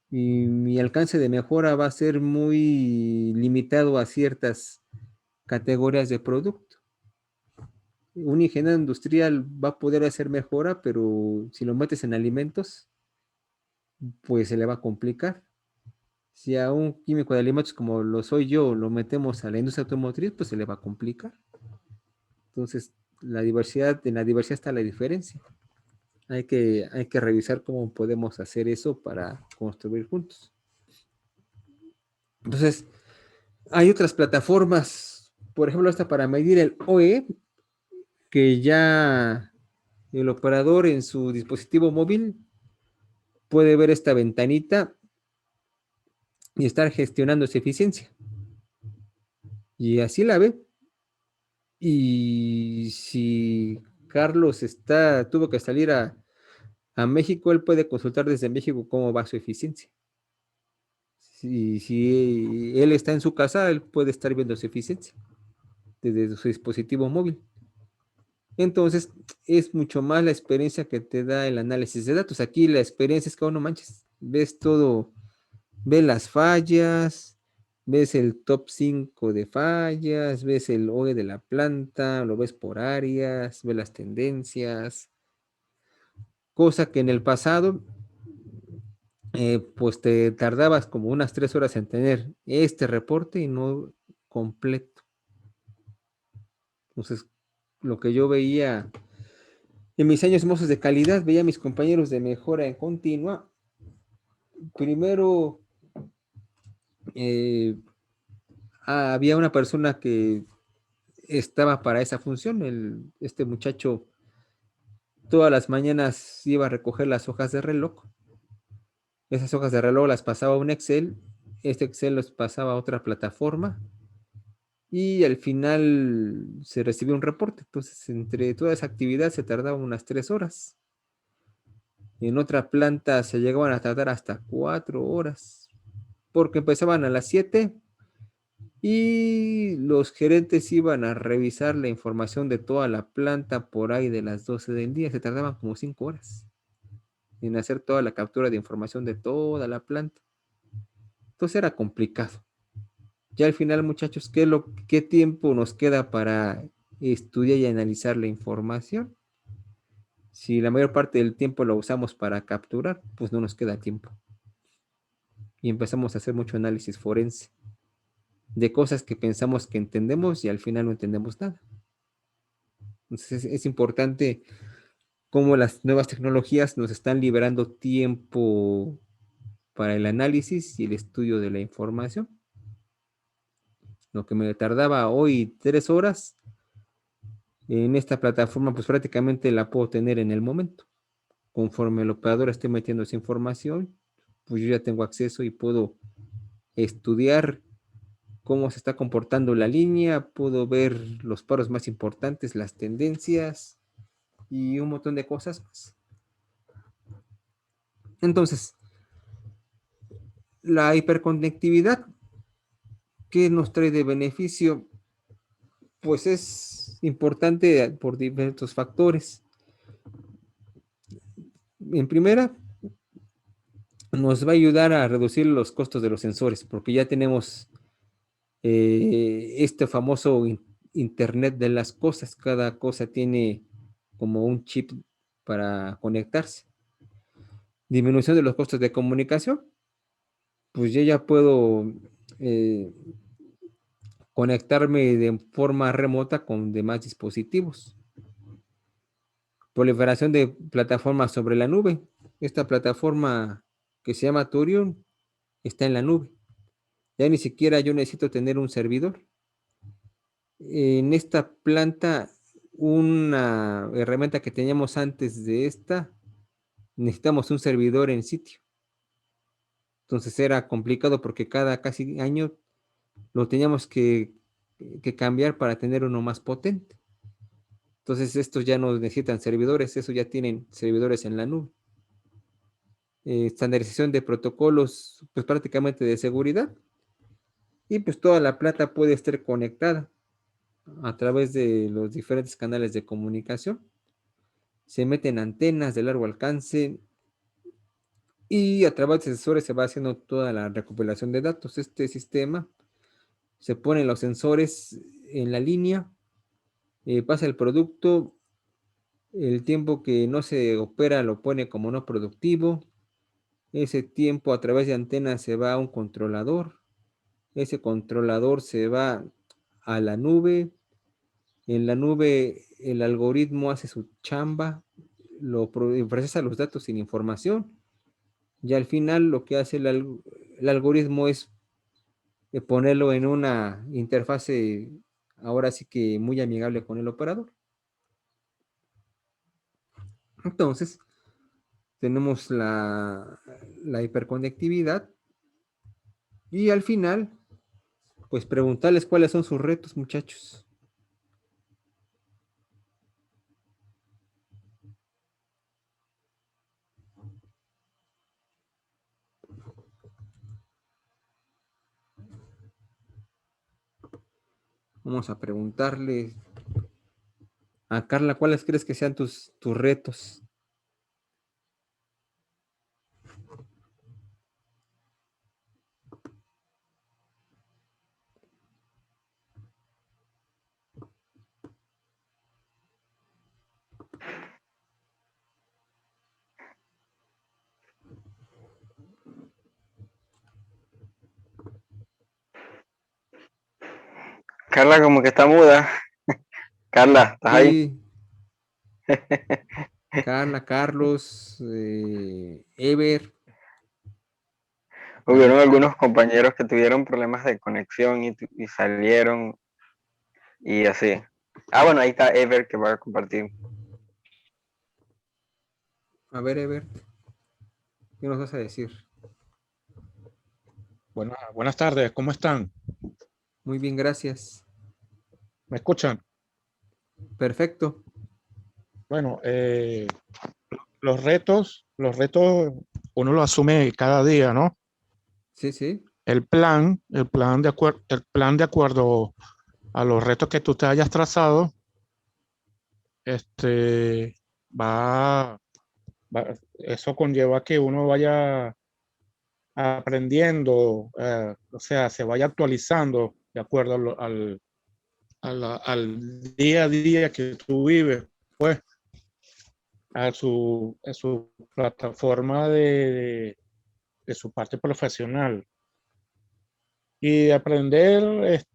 Y mi alcance de mejora va a ser muy limitado a ciertas categorías de producto. Un ingeniero industrial va a poder hacer mejora, pero si lo metes en alimentos, pues se le va a complicar. Si a un químico de alimentos como lo soy yo lo metemos a la industria automotriz, pues se le va a complicar. Entonces, en la diversidad está la diferencia. Hay que revisar cómo podemos hacer eso para construir juntos. Entonces, hay otras plataformas, por ejemplo, esta para medir el OE, que ya el operador en su dispositivo móvil puede ver esta ventanita y estar gestionando su eficiencia. Y así la ve. Y si Carlos tuvo que salir a México, él puede consultar desde México cómo va su eficiencia. Si él está en su casa, él puede estar viendo su eficiencia desde su dispositivo móvil. Entonces, es mucho más la experiencia que te da el análisis de datos. Aquí la experiencia es que, oh, no manches, ves todo, ves las fallas, ves el top 5 de fallas, ves el OE de la planta, lo ves por áreas, ves las tendencias, cosa que en el pasado, pues te tardabas como unas 3 horas en tener este reporte y no completo. Entonces, lo que yo veía en mis años mozos de calidad, veía a mis compañeros de mejora en continua. Primero, eh, había una persona que estaba para esa función. Este muchacho todas las mañanas iba a recoger las hojas de reloj. Esas hojas de reloj las pasaba a un Excel. Este Excel los pasaba a otra plataforma. Y al final se recibió un reporte. Entonces, entre toda esa actividad se tardaba unas 3 horas. En otra planta se llegaban a tardar hasta 4 horas, porque empezaban a las 7 y los gerentes iban a revisar la información de toda la planta por ahí de las 12 del día. Se tardaban como 5 horas en hacer toda la captura de información de toda la planta. Entonces era complicado. Ya al final, muchachos, ¿qué tiempo nos queda para estudiar y analizar la información? Si la mayor parte del tiempo lo usamos para capturar, pues no nos queda tiempo. Y empezamos a hacer mucho análisis forense de cosas que pensamos que entendemos y al final no entendemos nada. Entonces es importante cómo las nuevas tecnologías nos están liberando tiempo para el análisis y el estudio de la información. Lo que me tardaba hoy 3 horas, en esta plataforma pues prácticamente la puedo tener en el momento. Conforme el operador esté metiendo esa información, pues yo ya tengo acceso y puedo estudiar cómo se está comportando la línea, puedo ver los paros más importantes, las tendencias y un montón de cosas más. Entonces, la hiperconectividad, ¿qué nos trae de beneficio? Pues es importante por diversos factores. En primera, nos va a ayudar a reducir los costos de los sensores, porque ya tenemos este famoso Internet de las cosas. Cada cosa tiene como un chip para conectarse. Disminución de los costos de comunicación, pues yo ya puedo eh, conectarme de forma remota con demás dispositivos. Proliferación de plataformas sobre la nube. Esta plataforma que se llama Turion está en la nube. Ya ni siquiera yo necesito tener un servidor. En esta planta, una herramienta que teníamos antes de esta, necesitamos un servidor en sitio. Entonces era complicado porque cada casi año lo teníamos que cambiar para tener uno más potente. Entonces estos ya no necesitan servidores, eso ya tienen servidores en la nube. Estandarización de protocolos, pues prácticamente de seguridad. Y pues toda la planta puede estar conectada. a través de los diferentes canales de comunicación. Se meten antenas de largo alcance y a través de sensores se va haciendo toda la recopilación de datos. Este sistema se ponen los sensores en la línea, pasa el producto, el tiempo que no se opera lo pone como no productivo. Ese tiempo a través de antenas se va a un controlador. Ese controlador se va a la nube. En la nube el algoritmo hace su chamba, procesa los datos sin información. Y al final lo que hace el algoritmo es ponerlo en una interfase ahora sí que muy amigable con el operador. Entonces, tenemos la hiperconectividad y al final, pues preguntarles cuáles son sus retos, muchachos. Vamos a preguntarle a Carla, ¿cuáles crees que sean tus retos? Carla como que está muda. Carla, ¿estás ahí? Sí, Carla, Carlos, Ever, a Hubieron ver, algunos compañeros que tuvieron problemas de conexión y salieron y así. Ah, bueno, ahí está Ever que va a compartir. Ever, ¿qué nos vas a decir? Buenas tardes, ¿cómo están? Muy bien, gracias. ¿Me escuchan? Perfecto. Bueno, los retos uno lo asume cada día, ¿no? Sí, sí. El plan de acuerdo a los retos que tú te hayas trazado, va, eso conlleva que uno vaya aprendiendo, o sea, se vaya actualizando de acuerdo al día a día que tú vives, pues. A su plataforma de su parte profesional y aprender,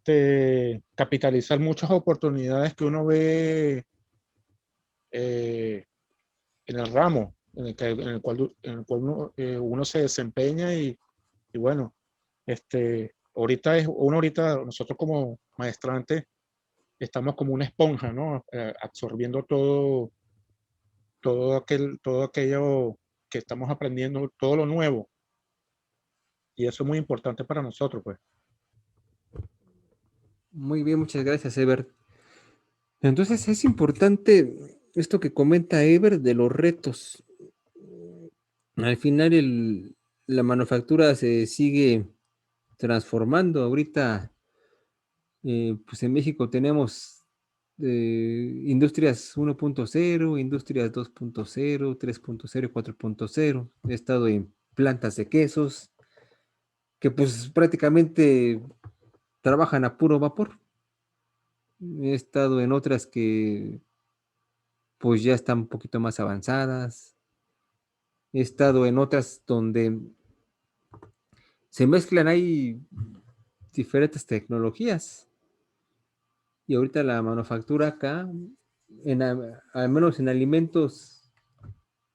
capitalizar muchas oportunidades que uno ve eh, en el ramo en el cual uno se desempeña y bueno, ahorita nosotros como maestrantes estamos como una esponja, ¿no? Absorbiendo todo aquello que estamos aprendiendo, todo lo nuevo. Y eso es muy importante para nosotros, pues. Muy bien, muchas gracias, Ever. Entonces es importante esto que comenta Ever de los retos. Al final la manufactura se sigue transformando. Ahorita, pues en México tenemos industrias 1.0, industrias 2.0, 3.0 y 4.0. He estado en plantas de quesos que pues prácticamente trabajan a puro vapor. He estado en otras que pues ya están un poquito más avanzadas. He estado en otras donde se mezclan ahí diferentes tecnologías. Y ahorita la manufactura acá, al menos en alimentos,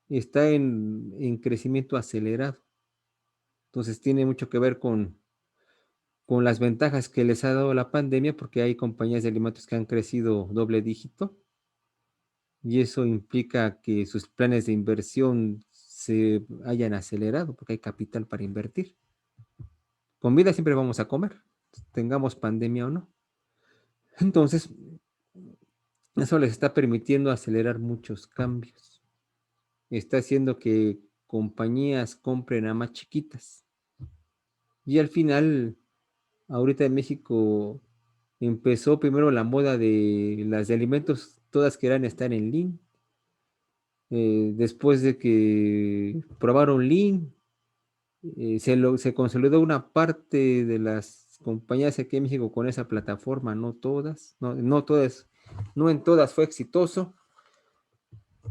está en crecimiento acelerado. Entonces tiene mucho que ver con las ventajas que les ha dado la pandemia, porque hay compañías de alimentos que han crecido doble dígito y eso implica que sus planes de inversión se hayan acelerado porque hay capital para invertir. Con vida siempre vamos a comer, tengamos pandemia o no. Entonces, eso les está permitiendo acelerar muchos cambios. Está haciendo que compañías compren a más chiquitas. Y al final, ahorita en México empezó primero la moda de las de alimentos, todas querían estar en Lean. Después de que probaron Lean, se consolidó una parte de las compañías aquí en México con esa plataforma, no todas, no todas, no en todas fue exitoso.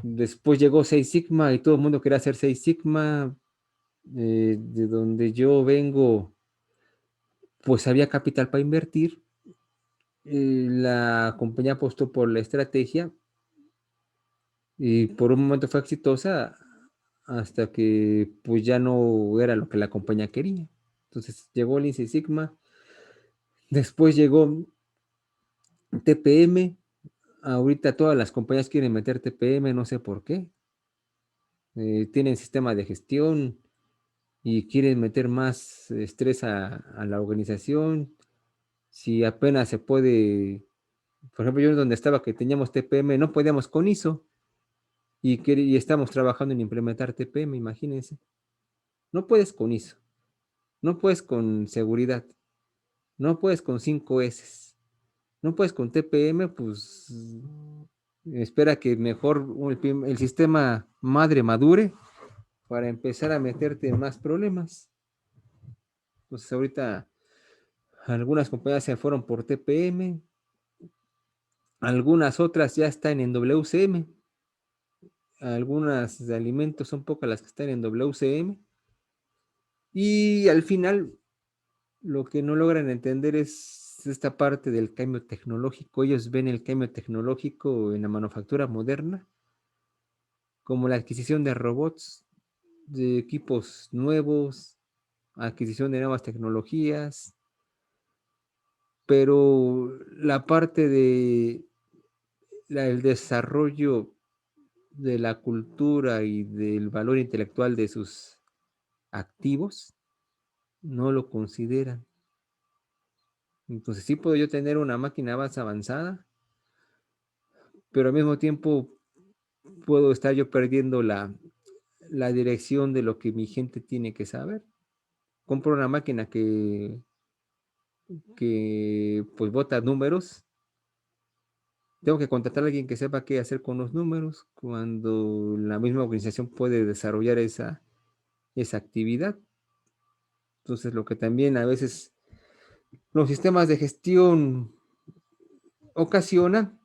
Después llegó Seis Sigma y todo el mundo quería hacer Seis Sigma. De donde yo vengo, pues había capital para invertir. La compañía apostó por la estrategia y por un momento fue exitosa hasta que pues ya no era lo que la compañía quería. Entonces llegó Lean Six Sigma, después llegó TPM. Ahorita todas las compañías quieren meter TPM, no sé por qué. Tienen sistema de gestión y quieren meter más estrés a la organización. Si apenas se puede, por ejemplo, yo donde estaba que teníamos TPM, no podíamos con ISO y estamos trabajando en implementar TPM, imagínense. No puedes con ISO, no puedes con seguridad, no puedes con 5S, no puedes con TPM, pues espera que mejor el sistema madre madure para empezar a meterte en más problemas. Entonces ahorita algunas compañías se fueron por TPM, algunas otras ya están en WCM, algunas de alimentos son pocas las que están en WCM y al final lo que no logran entender es esta parte del cambio tecnológico. Ellos ven el cambio tecnológico en la manufactura moderna como la adquisición de robots, de equipos nuevos, adquisición de nuevas tecnologías, pero la parte de el desarrollo de la cultura y del valor intelectual de sus activos no lo consideran. Entonces sí puedo yo tener una máquina más avanzada, pero al mismo tiempo puedo estar yo perdiendo la dirección de lo que mi gente tiene que saber. Compro una máquina que pues bota números. Tengo que contratar a alguien que sepa qué hacer con los números cuando la misma organización puede desarrollar esa actividad. Entonces, lo que también a veces los sistemas de gestión ocasionan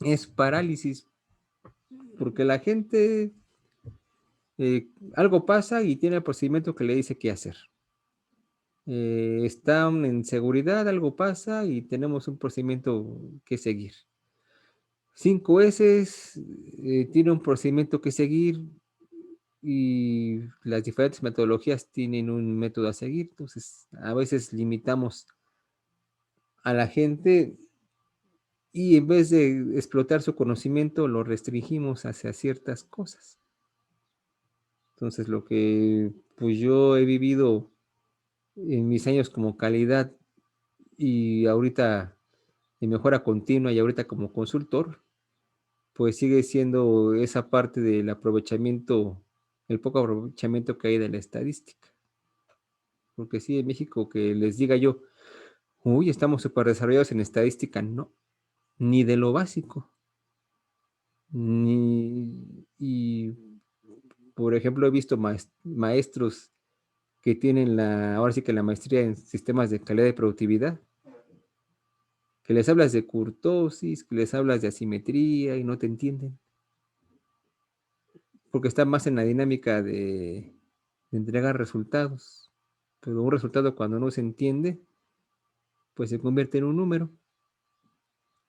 es parálisis, porque la gente algo pasa y tiene el procedimiento que le dice qué hacer. Están en seguridad, algo pasa y tenemos un procedimiento que seguir. 5S tiene un procedimiento que seguir y las diferentes metodologías tienen un método a seguir. Entonces, a veces limitamos a la gente y en vez de explotar su conocimiento, lo restringimos hacia ciertas cosas. Entonces, lo que pues yo he vivido en mis años como calidad y ahorita en mejora continua y ahorita como consultor, pues sigue siendo esa parte del aprovechamiento, el poco aprovechamiento que hay de la estadística. Porque sí, en México que les diga yo, uy, estamos súper desarrollados en estadística, no, ni de lo básico. Y por ejemplo, he visto maestros que tienen ahora sí que la maestría en sistemas de calidad y productividad, que les hablas de kurtosis, que les hablas de asimetría y no te entienden, porque están más en la dinámica de entregar resultados, pero un resultado cuando no se entiende, pues se convierte en un número.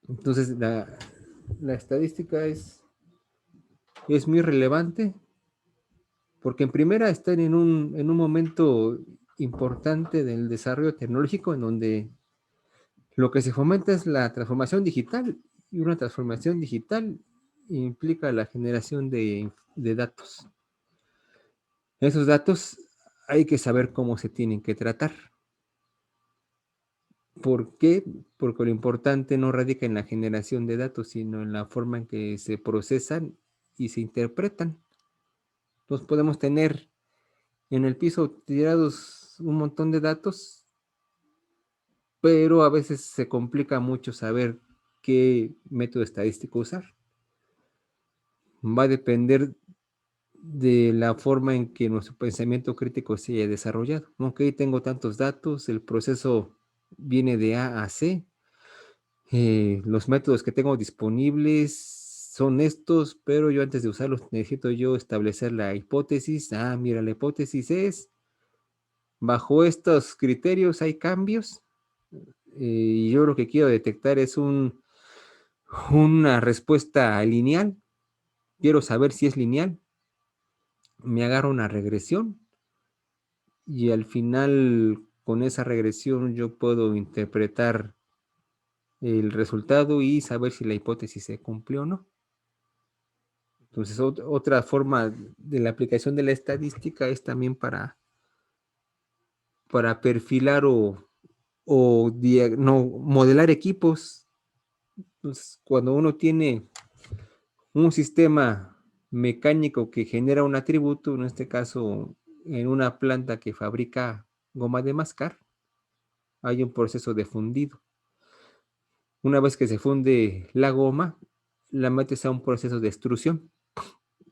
Entonces la estadística es muy relevante porque en primera están en un momento importante del desarrollo tecnológico en donde lo que se fomenta es la transformación digital y una transformación digital implica la generación de datos. Esos datos hay que saber cómo se tienen que tratar. ¿Por qué? Porque lo importante no radica en la generación de datos, sino en la forma en que se procesan y se interpretan. Entonces podemos tener en el piso tirados un montón de datos pero a veces se complica mucho saber qué método estadístico usar. Va a depender de la forma en que nuestro pensamiento crítico se haya desarrollado. Ok, tengo tantos datos, el proceso viene de A a C, los métodos que tengo disponibles son estos, pero yo antes de usarlos necesito yo establecer la hipótesis. Ah, mira, la hipótesis es, bajo estos criterios hay cambios, y yo lo que quiero detectar es una respuesta lineal. Quiero saber si es lineal. Me agarro una regresión y al final con esa regresión yo puedo interpretar el resultado y saber si la hipótesis se cumplió o no. Entonces, otra forma de la aplicación de la estadística es también para perfilar no, modelar equipos. Entonces, cuando uno tiene un sistema mecánico que genera un atributo, en este caso en una planta que fabrica goma de mascar, hay un proceso de fundido. Una vez que se funde la goma, la metes a un proceso de extrusión.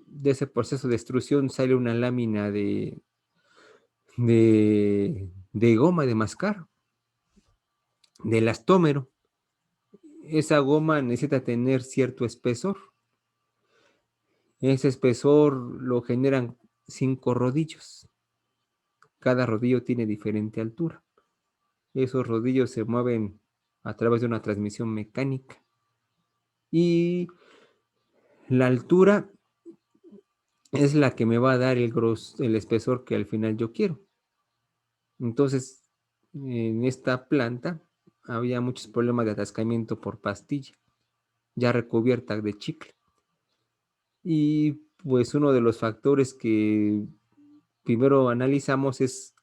De ese proceso de extrusión sale una lámina de goma de mascar, de elastómero. Esa goma necesita tener cierto espesor. Ese espesor lo generan 5 rodillos. Cada rodillo tiene diferente altura. Esos rodillos se mueven a través de una transmisión mecánica. Y la altura es la que me va a dar el espesor que al final yo quiero. Entonces, en esta planta había muchos problemas de atascamiento por pastilla, ya recubierta de chicle. Y pues uno de los factores que primero analizamos es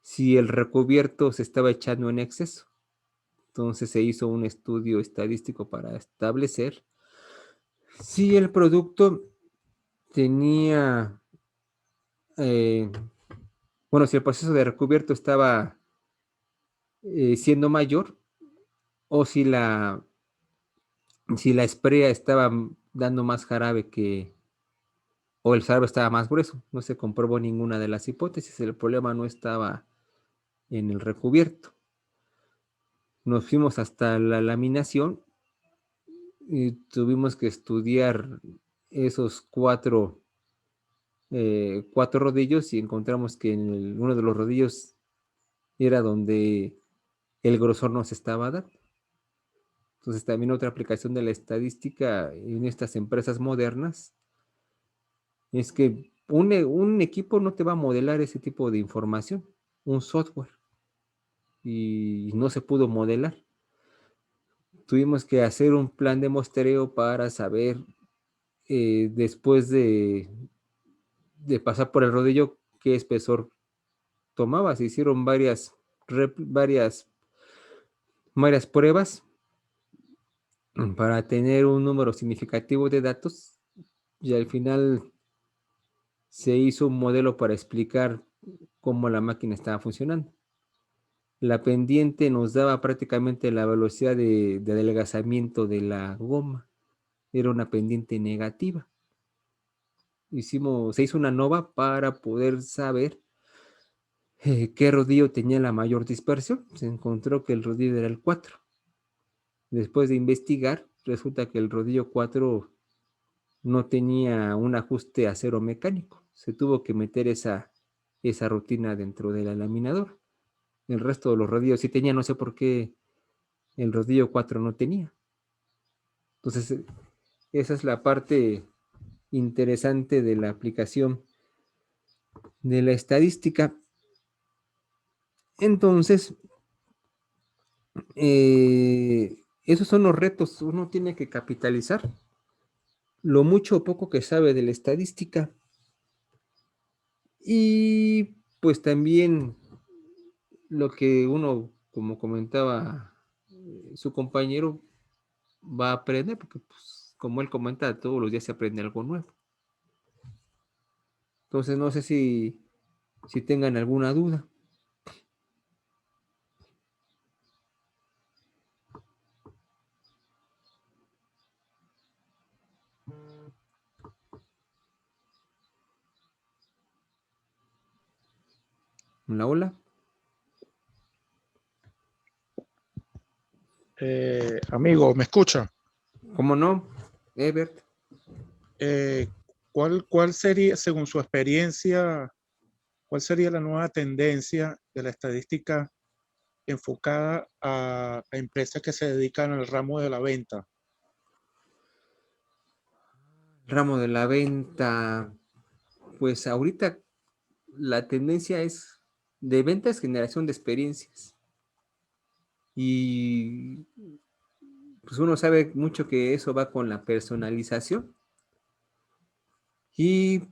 si el recubierto se estaba echando en exceso. Entonces se hizo un estudio estadístico para establecer si el producto tenía, eh, bueno, si el proceso de recubierto estaba siendo mayor o si la esprea estaba dando más jarabe o el jarabe estaba más grueso. No se comprobó ninguna de las hipótesis. El problema no estaba en el recubierto. Nos fuimos hasta la laminación y tuvimos que estudiar esos cuatro rodillos y encontramos que en uno de los rodillos era donde el grosor no se estaba dando. Entonces también otra aplicación de la estadística en estas empresas modernas es que un equipo no te va a modelar ese tipo de información, un software, y no se pudo modelar. Tuvimos que hacer un plan de muestreo para saber, después de pasar por el rodillo, qué espesor tomaba. Se hicieron varias pruebas para tener un número significativo de datos y al final se hizo un modelo para explicar cómo la máquina estaba funcionando. La pendiente nos daba prácticamente la velocidad de adelgazamiento de la goma. Era una pendiente negativa. Se hizo una nova para poder saber qué rodillo tenía la mayor dispersión. Se encontró que el rodillo era el 4. Después de investigar, resulta que el rodillo 4 no tenía un ajuste acero mecánico. Se tuvo que meter esa rutina dentro del laminador. El resto de los rodillos sí tenía, no sé por qué el rodillo 4 no tenía. Entonces, esa es la parte interesante de la aplicación de la estadística. Entonces, esos son los retos. Uno tiene que capitalizar lo mucho o poco que sabe de la estadística. Y pues también lo que uno, como comentaba su compañero, va a aprender, porque pues, como él comenta, todos los días se aprende algo nuevo. Entonces no sé si tengan alguna duda. Hola, hola. Amigo, ¿me escucha? ¿Cómo no? Ebert. Eh, ¿Cuál sería, según su experiencia, cuál sería la nueva tendencia de la estadística enfocada a empresas que se dedican al ramo de la venta? Ramo de la venta. Pues ahorita la tendencia es de ventas, generación de experiencias. Y pues uno sabe mucho que eso va con la personalización. Y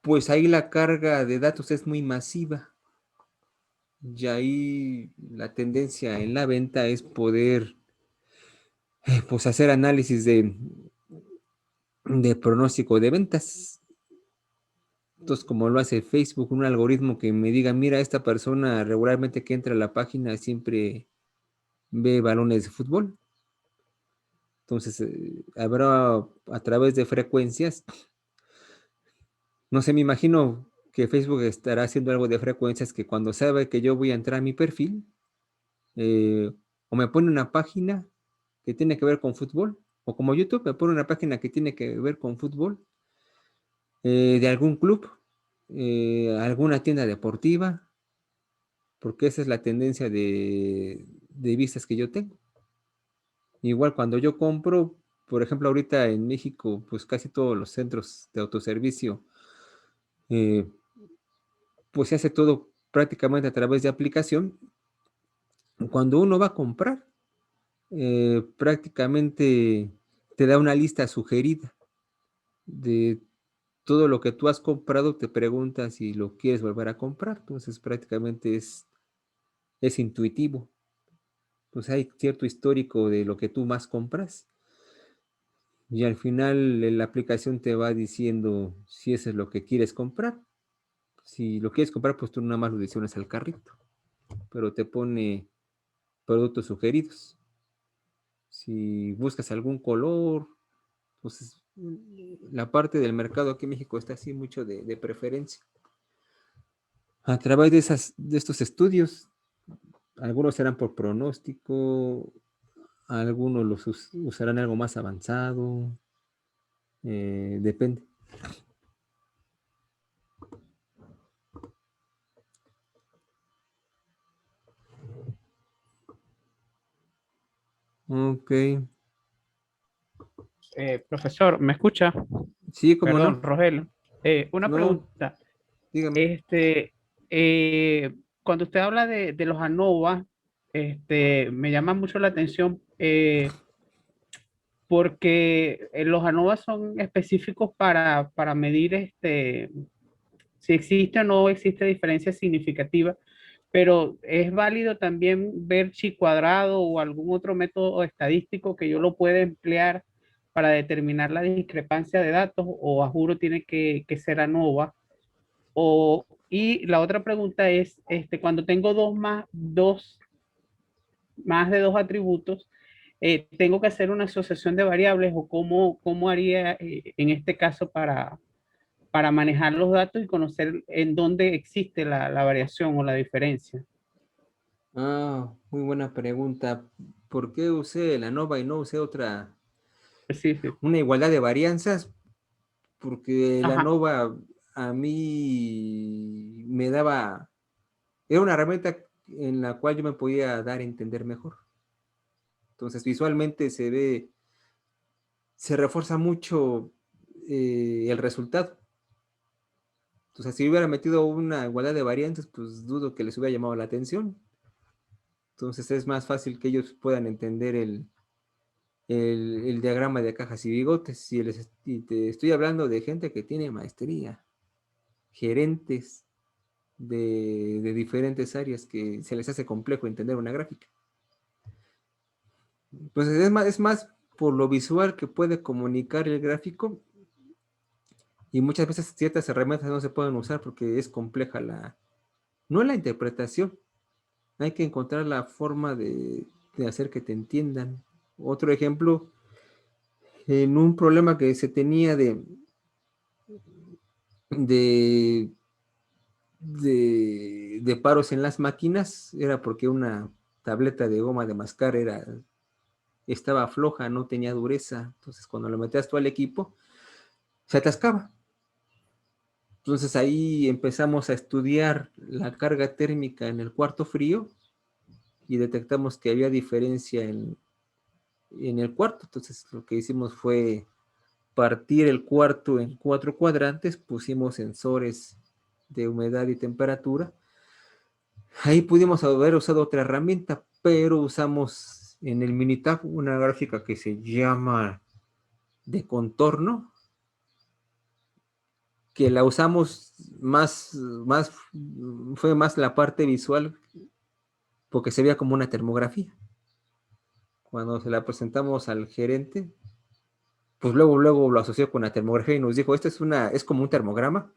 pues ahí la carga de datos es muy masiva. Y ahí la tendencia en la venta es poder pues hacer análisis de pronóstico de ventas. Entonces, como lo hace Facebook, un algoritmo que me diga, mira, esta persona regularmente que entra a la página siempre ve balones de fútbol. Entonces, habrá a través de frecuencias, no sé, me imagino que Facebook estará haciendo algo de frecuencias que cuando sabe que yo voy a entrar a mi perfil, eh, o me pone una página que tiene que ver con fútbol, o como YouTube me pone una página que tiene que ver con fútbol, de algún club, alguna tienda deportiva, porque esa es la tendencia de vistas que yo tengo. Igual cuando yo compro, por ejemplo, ahorita en México, pues casi todos los centros de autoservicio, eh, pues se hace todo prácticamente a través de aplicación. Cuando uno va a comprar, prácticamente te da una lista sugerida de todo lo que tú has comprado, te pregunta si lo quieres volver a comprar. Entonces prácticamente es intuitivo. Pues hay cierto histórico de lo que tú más compras. Y al final la aplicación te va diciendo si eso es lo que quieres comprar. Si lo quieres comprar, pues tú nada más lo adicionas al carrito, pero te pone productos sugeridos. Si buscas algún color, pues la parte del mercado aquí en México está así mucho de preferencia. A través de estos estudios, algunos serán por pronóstico, algunos los usarán algo más avanzado, depende. Ok, Profesor, ¿me escucha? sí, cómo Perdón, no. Rogelio. Una No, pregunta. dígame. Este, Cuando usted habla de los ANOVA, me llama mucho la atención porque los ANOVA son específicos para medir si existe o no existe diferencia significativa, pero es válido también ver chi cuadrado o algún otro método estadístico que yo lo pueda emplear para determinar la discrepancia de datos, o a juro tiene que ser ANOVA. Y la otra pregunta es, cuando tengo más de dos atributos, ¿tengo que hacer una asociación de variables o cómo haría en este caso para manejar los datos y conocer en dónde existe la variación o la diferencia? Ah, muy buena pregunta. ¿Por qué usé la ANOVA y no usé otra, Sí, sí. una igualdad de varianzas? Porque la Ajá. ANOVA a mí me daba, era una herramienta en la cual yo me podía dar a entender mejor. Entonces visualmente se refuerza mucho el resultado. Entonces si hubiera metido una igualdad de variantes, pues dudo que les hubiera llamado la atención. Entonces es más fácil que ellos puedan entender el diagrama de cajas y bigotes. Y te estoy hablando de gente que tiene maestría, gerentes de diferentes áreas que se les hace complejo entender una gráfica. Entonces es más por lo visual que puede comunicar el gráfico, y muchas veces ciertas herramientas no se pueden usar porque es compleja no la interpretación, hay que encontrar la forma de hacer que te entiendan. Otro ejemplo, en un problema que se tenía de de paros en las máquinas era porque una tableta de goma de mascar estaba floja, no tenía dureza. Entonces, cuando lo metías tú al equipo, se atascaba. Entonces ahí empezamos a estudiar la carga térmica en el cuarto frío y detectamos que había diferencia en el cuarto. Entonces lo que hicimos fue partir el cuarto en 4 cuadrantes, pusimos sensores de humedad y temperatura. Ahí pudimos haber usado otra herramienta, pero usamos en el Minitab una gráfica que se llama de contorno, que la usamos fue más la parte visual, porque se veía como una termografía. Cuando se la presentamos al gerente, pues luego lo asoció con la termografía y nos dijo, esto es como un termograma.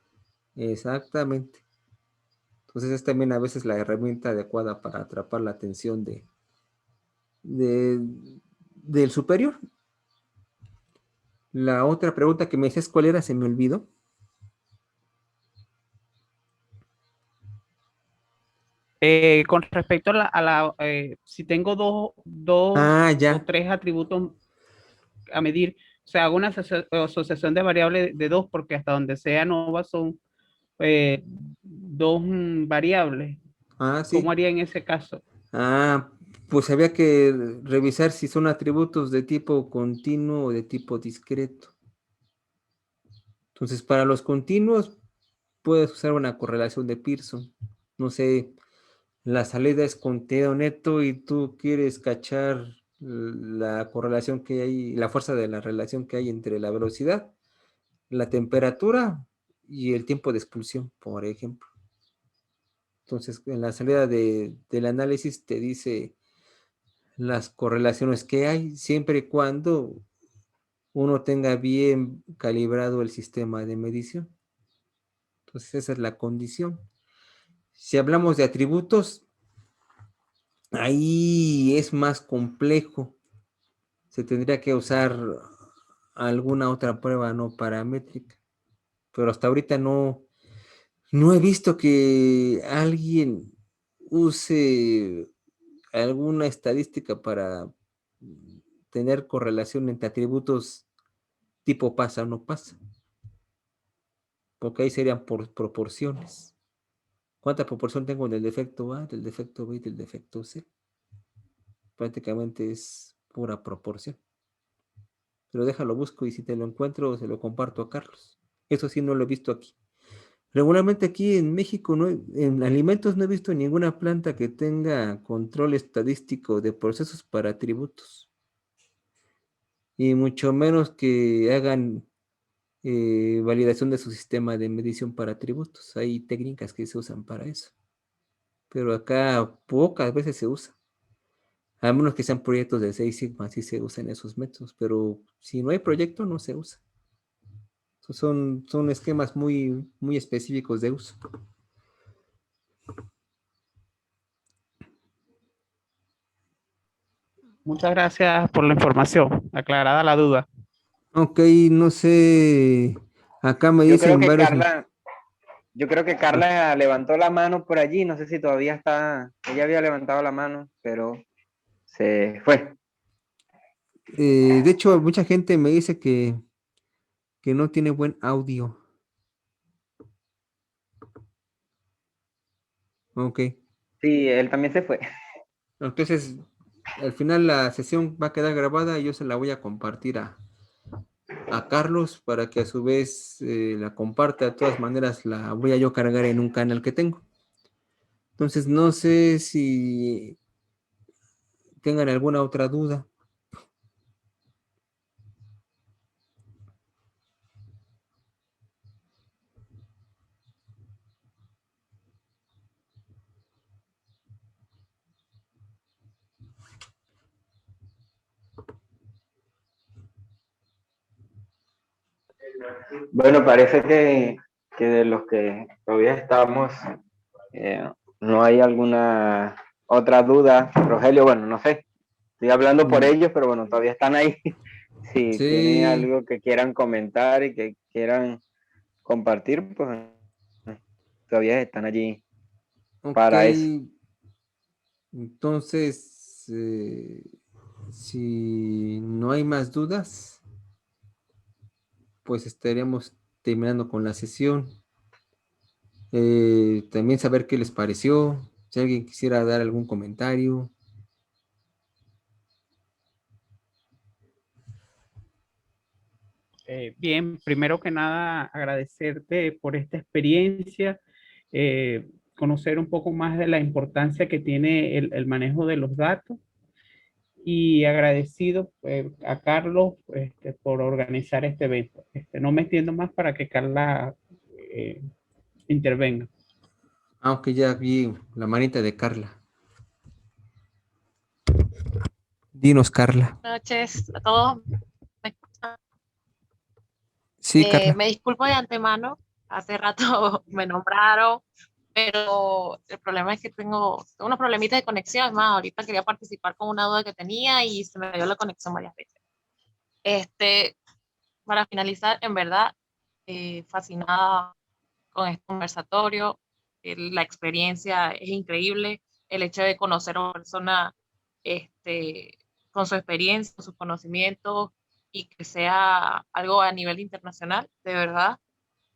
Exactamente. Entonces es también a veces la herramienta adecuada para atrapar la atención del superior. La otra pregunta que me decías, ¿cuál era? Se me olvidó. Con respecto si tengo Ya. o tres atributos a medir, o sea, hago una asociación de variables de dos, porque hasta donde sea ANOVA son dos variables. ¿Cómo Sí. haría en ese caso? Pues había que revisar si son atributos de tipo continuo o de tipo discreto. Entonces, para los continuos, puedes usar una correlación de Pearson. No sé, la salida es contenido neto y tú quieres cachar la correlación que hay, la fuerza de la relación que hay entre la velocidad, la temperatura y el tiempo de expulsión, por ejemplo. Entonces, en la salida del análisis te dice las correlaciones que hay, siempre y cuando uno tenga bien calibrado el sistema de medición. Entonces, esa es la condición. Si hablamos de atributos, ahí es más complejo. Se tendría que usar alguna otra prueba no paramétrica. Pero hasta ahorita no he visto que alguien use alguna estadística para tener correlación entre atributos tipo pasa o no pasa. Porque ahí serían por proporciones. ¿Cuánta proporción tengo del defecto A, del defecto B y del defecto C? Prácticamente es pura proporción. Pero déjalo busco y si te lo encuentro se lo comparto a Carlos. Eso sí no lo he visto aquí. Regularmente aquí en México, en alimentos no he visto ninguna planta que tenga control estadístico de procesos para atributos. Y mucho menos que hagan validación de su sistema de medición para atributos. Hay técnicas que se usan para eso. Pero acá pocas veces se usa. A menos que sean proyectos de 6 Sigma, sí se usan esos métodos. Pero si no hay proyecto, no se usa. Son esquemas muy, muy específicos de uso. Muchas gracias por la información, aclarada la duda. Ok, no sé. Acá me Yo creo dicen que varios. Carla levantó la mano por allí, no sé si todavía está, ella había levantado la mano, pero se fue. De hecho, mucha gente me dice que no tiene buen audio. Ok. Sí, él también se fue. Entonces, al final la sesión va a quedar grabada y yo se la voy a compartir a Carlos para que a su vez la comparta. De todas maneras, la voy a yo cargar en un canal que tengo. Entonces, no sé si tengan alguna otra duda. Bueno, parece que de los que todavía estamos, no hay alguna otra duda. Rogelio, bueno, no sé, estoy hablando por ellos, pero bueno, todavía están ahí. Si tienen Sí, algo que quieran comentar y que quieran compartir, pues todavía están allí para eso. Ok, entonces, si no hay más dudas, pues estaríamos terminando con la sesión. También saber qué les pareció, si alguien quisiera dar algún comentario. Bien, primero que nada, agradecerte por esta experiencia, conocer un poco más de la importancia que tiene el manejo de los datos y agradecido a Carlos por organizar este evento. No me extiendo más para que Carla intervenga. Aunque ya vi la manita de Carla. Dinos, Carla. Buenas noches a todos. ¿Me escuchan? Sí, Carla. Me disculpo de antemano, hace rato me nombraron, pero el problema es que tengo unos problemitas de conexión. Es más, ahorita quería participar con una duda que tenía y se me dio la conexión varias veces. Para finalizar, en verdad, fascinada con este conversatorio. La experiencia es increíble. El hecho de conocer a una persona con su experiencia, con sus conocimientos y que sea algo a nivel internacional, de verdad,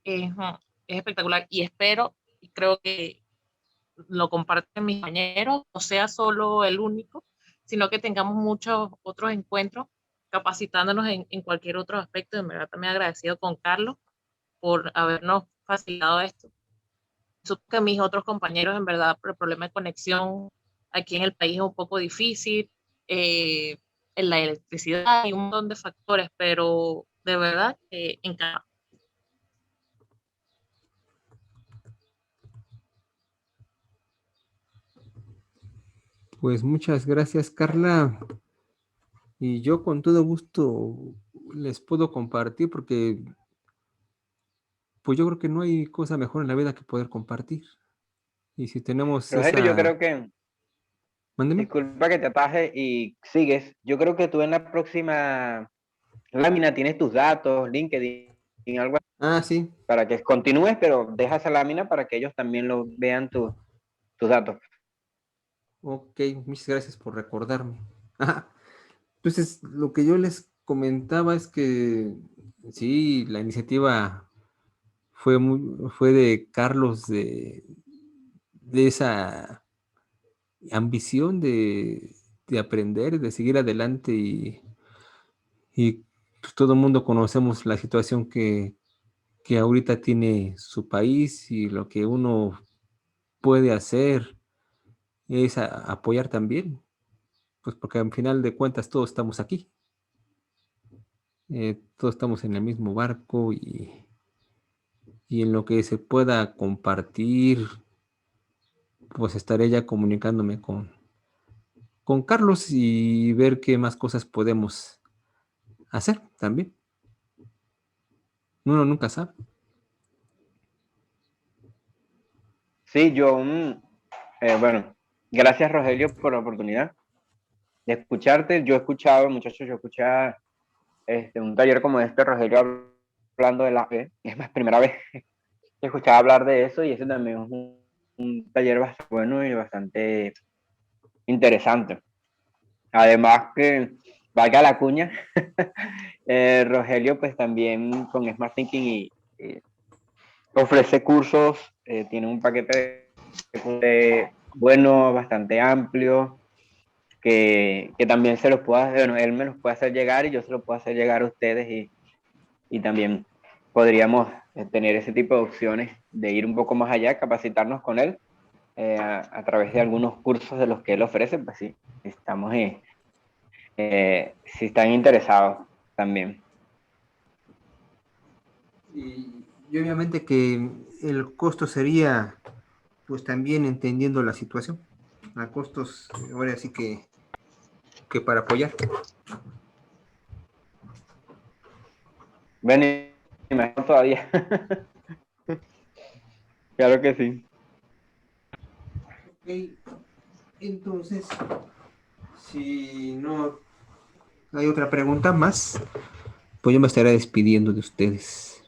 es espectacular. Y espero, y creo que lo comparten mis compañeros, no sea solo el único, sino que tengamos muchos otros encuentros capacitándonos en cualquier otro aspecto. De verdad, también agradecido con Carlos por habernos facilitado esto. Supongo que mis otros compañeros, en verdad, por el problema de conexión aquí en el país es un poco difícil, en la electricidad y un montón de factores, pero de verdad que encantado. Pues muchas gracias, Carla. Y yo con todo gusto les puedo compartir porque pues yo creo que no hay cosa mejor en la vida que poder compartir. Y si tenemos Rogelio, yo creo esa... que, Mándeme. disculpa que te ataje y sigues, yo creo que tú en la próxima lámina tienes tus datos, LinkedIn, algo así, Ah, sí. para que continúes, pero deja esa lámina para que ellos también lo vean tus datos. Ok, muchas gracias por recordarme. Ajá. Entonces, lo que yo les comentaba es que sí, la iniciativa fue de Carlos de esa ambición de aprender, de seguir adelante y pues, todo el mundo conocemos la situación que ahorita tiene su país y lo que uno puede hacer es apoyar también, pues porque al final de cuentas todos estamos aquí, todos estamos en el mismo barco y en lo que se pueda compartir, pues estaré ya comunicándome con Carlos y ver qué más cosas podemos hacer también. Uno nunca sabe. Sí, yo, bueno, gracias Rogelio por la oportunidad de escucharte. Yo he escuchado, muchachos, yo escuché un taller como este, Rogelio hablando de la fe. Es más, primera vez que escuchaba hablar de eso y ese también es un taller bastante bueno y bastante interesante. Además que, valga la cuña, Rogelio pues también con Smart Thinking y ofrece cursos, tiene un paquete bueno, bastante amplio, que también se los puedo hacer, bueno, él me los puede hacer llegar y yo se los puedo hacer llegar a ustedes y también podríamos tener ese tipo de opciones de ir un poco más allá, capacitarnos con él a través de algunos cursos de los que él ofrece, pues sí, estamos si están interesados también. Y obviamente que el costo sería, pues también entendiendo la situación, a costos, ahora sí que para apoyar. Ven y mejor todavía. Claro que sí. Ok, entonces, si no hay otra pregunta más, pues yo me estaré despidiendo de ustedes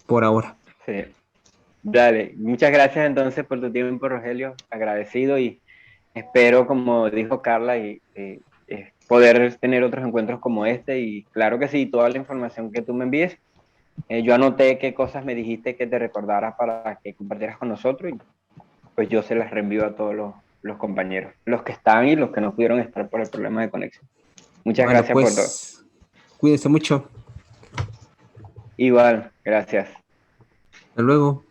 por ahora. Sí. Dale, muchas gracias entonces por tu tiempo, Rogelio, agradecido y espero, como dijo Carla, poder tener otros encuentros como este y claro que sí, toda la información que tú me envíes. Yo anoté qué cosas me dijiste que te recordaras para que compartieras con nosotros y pues yo se las reenvío a todos los compañeros, los que están y los que no pudieron estar por el problema de conexión. Muchas Bueno, gracias por todo. pues cuídense mucho. Igual, gracias. Hasta luego.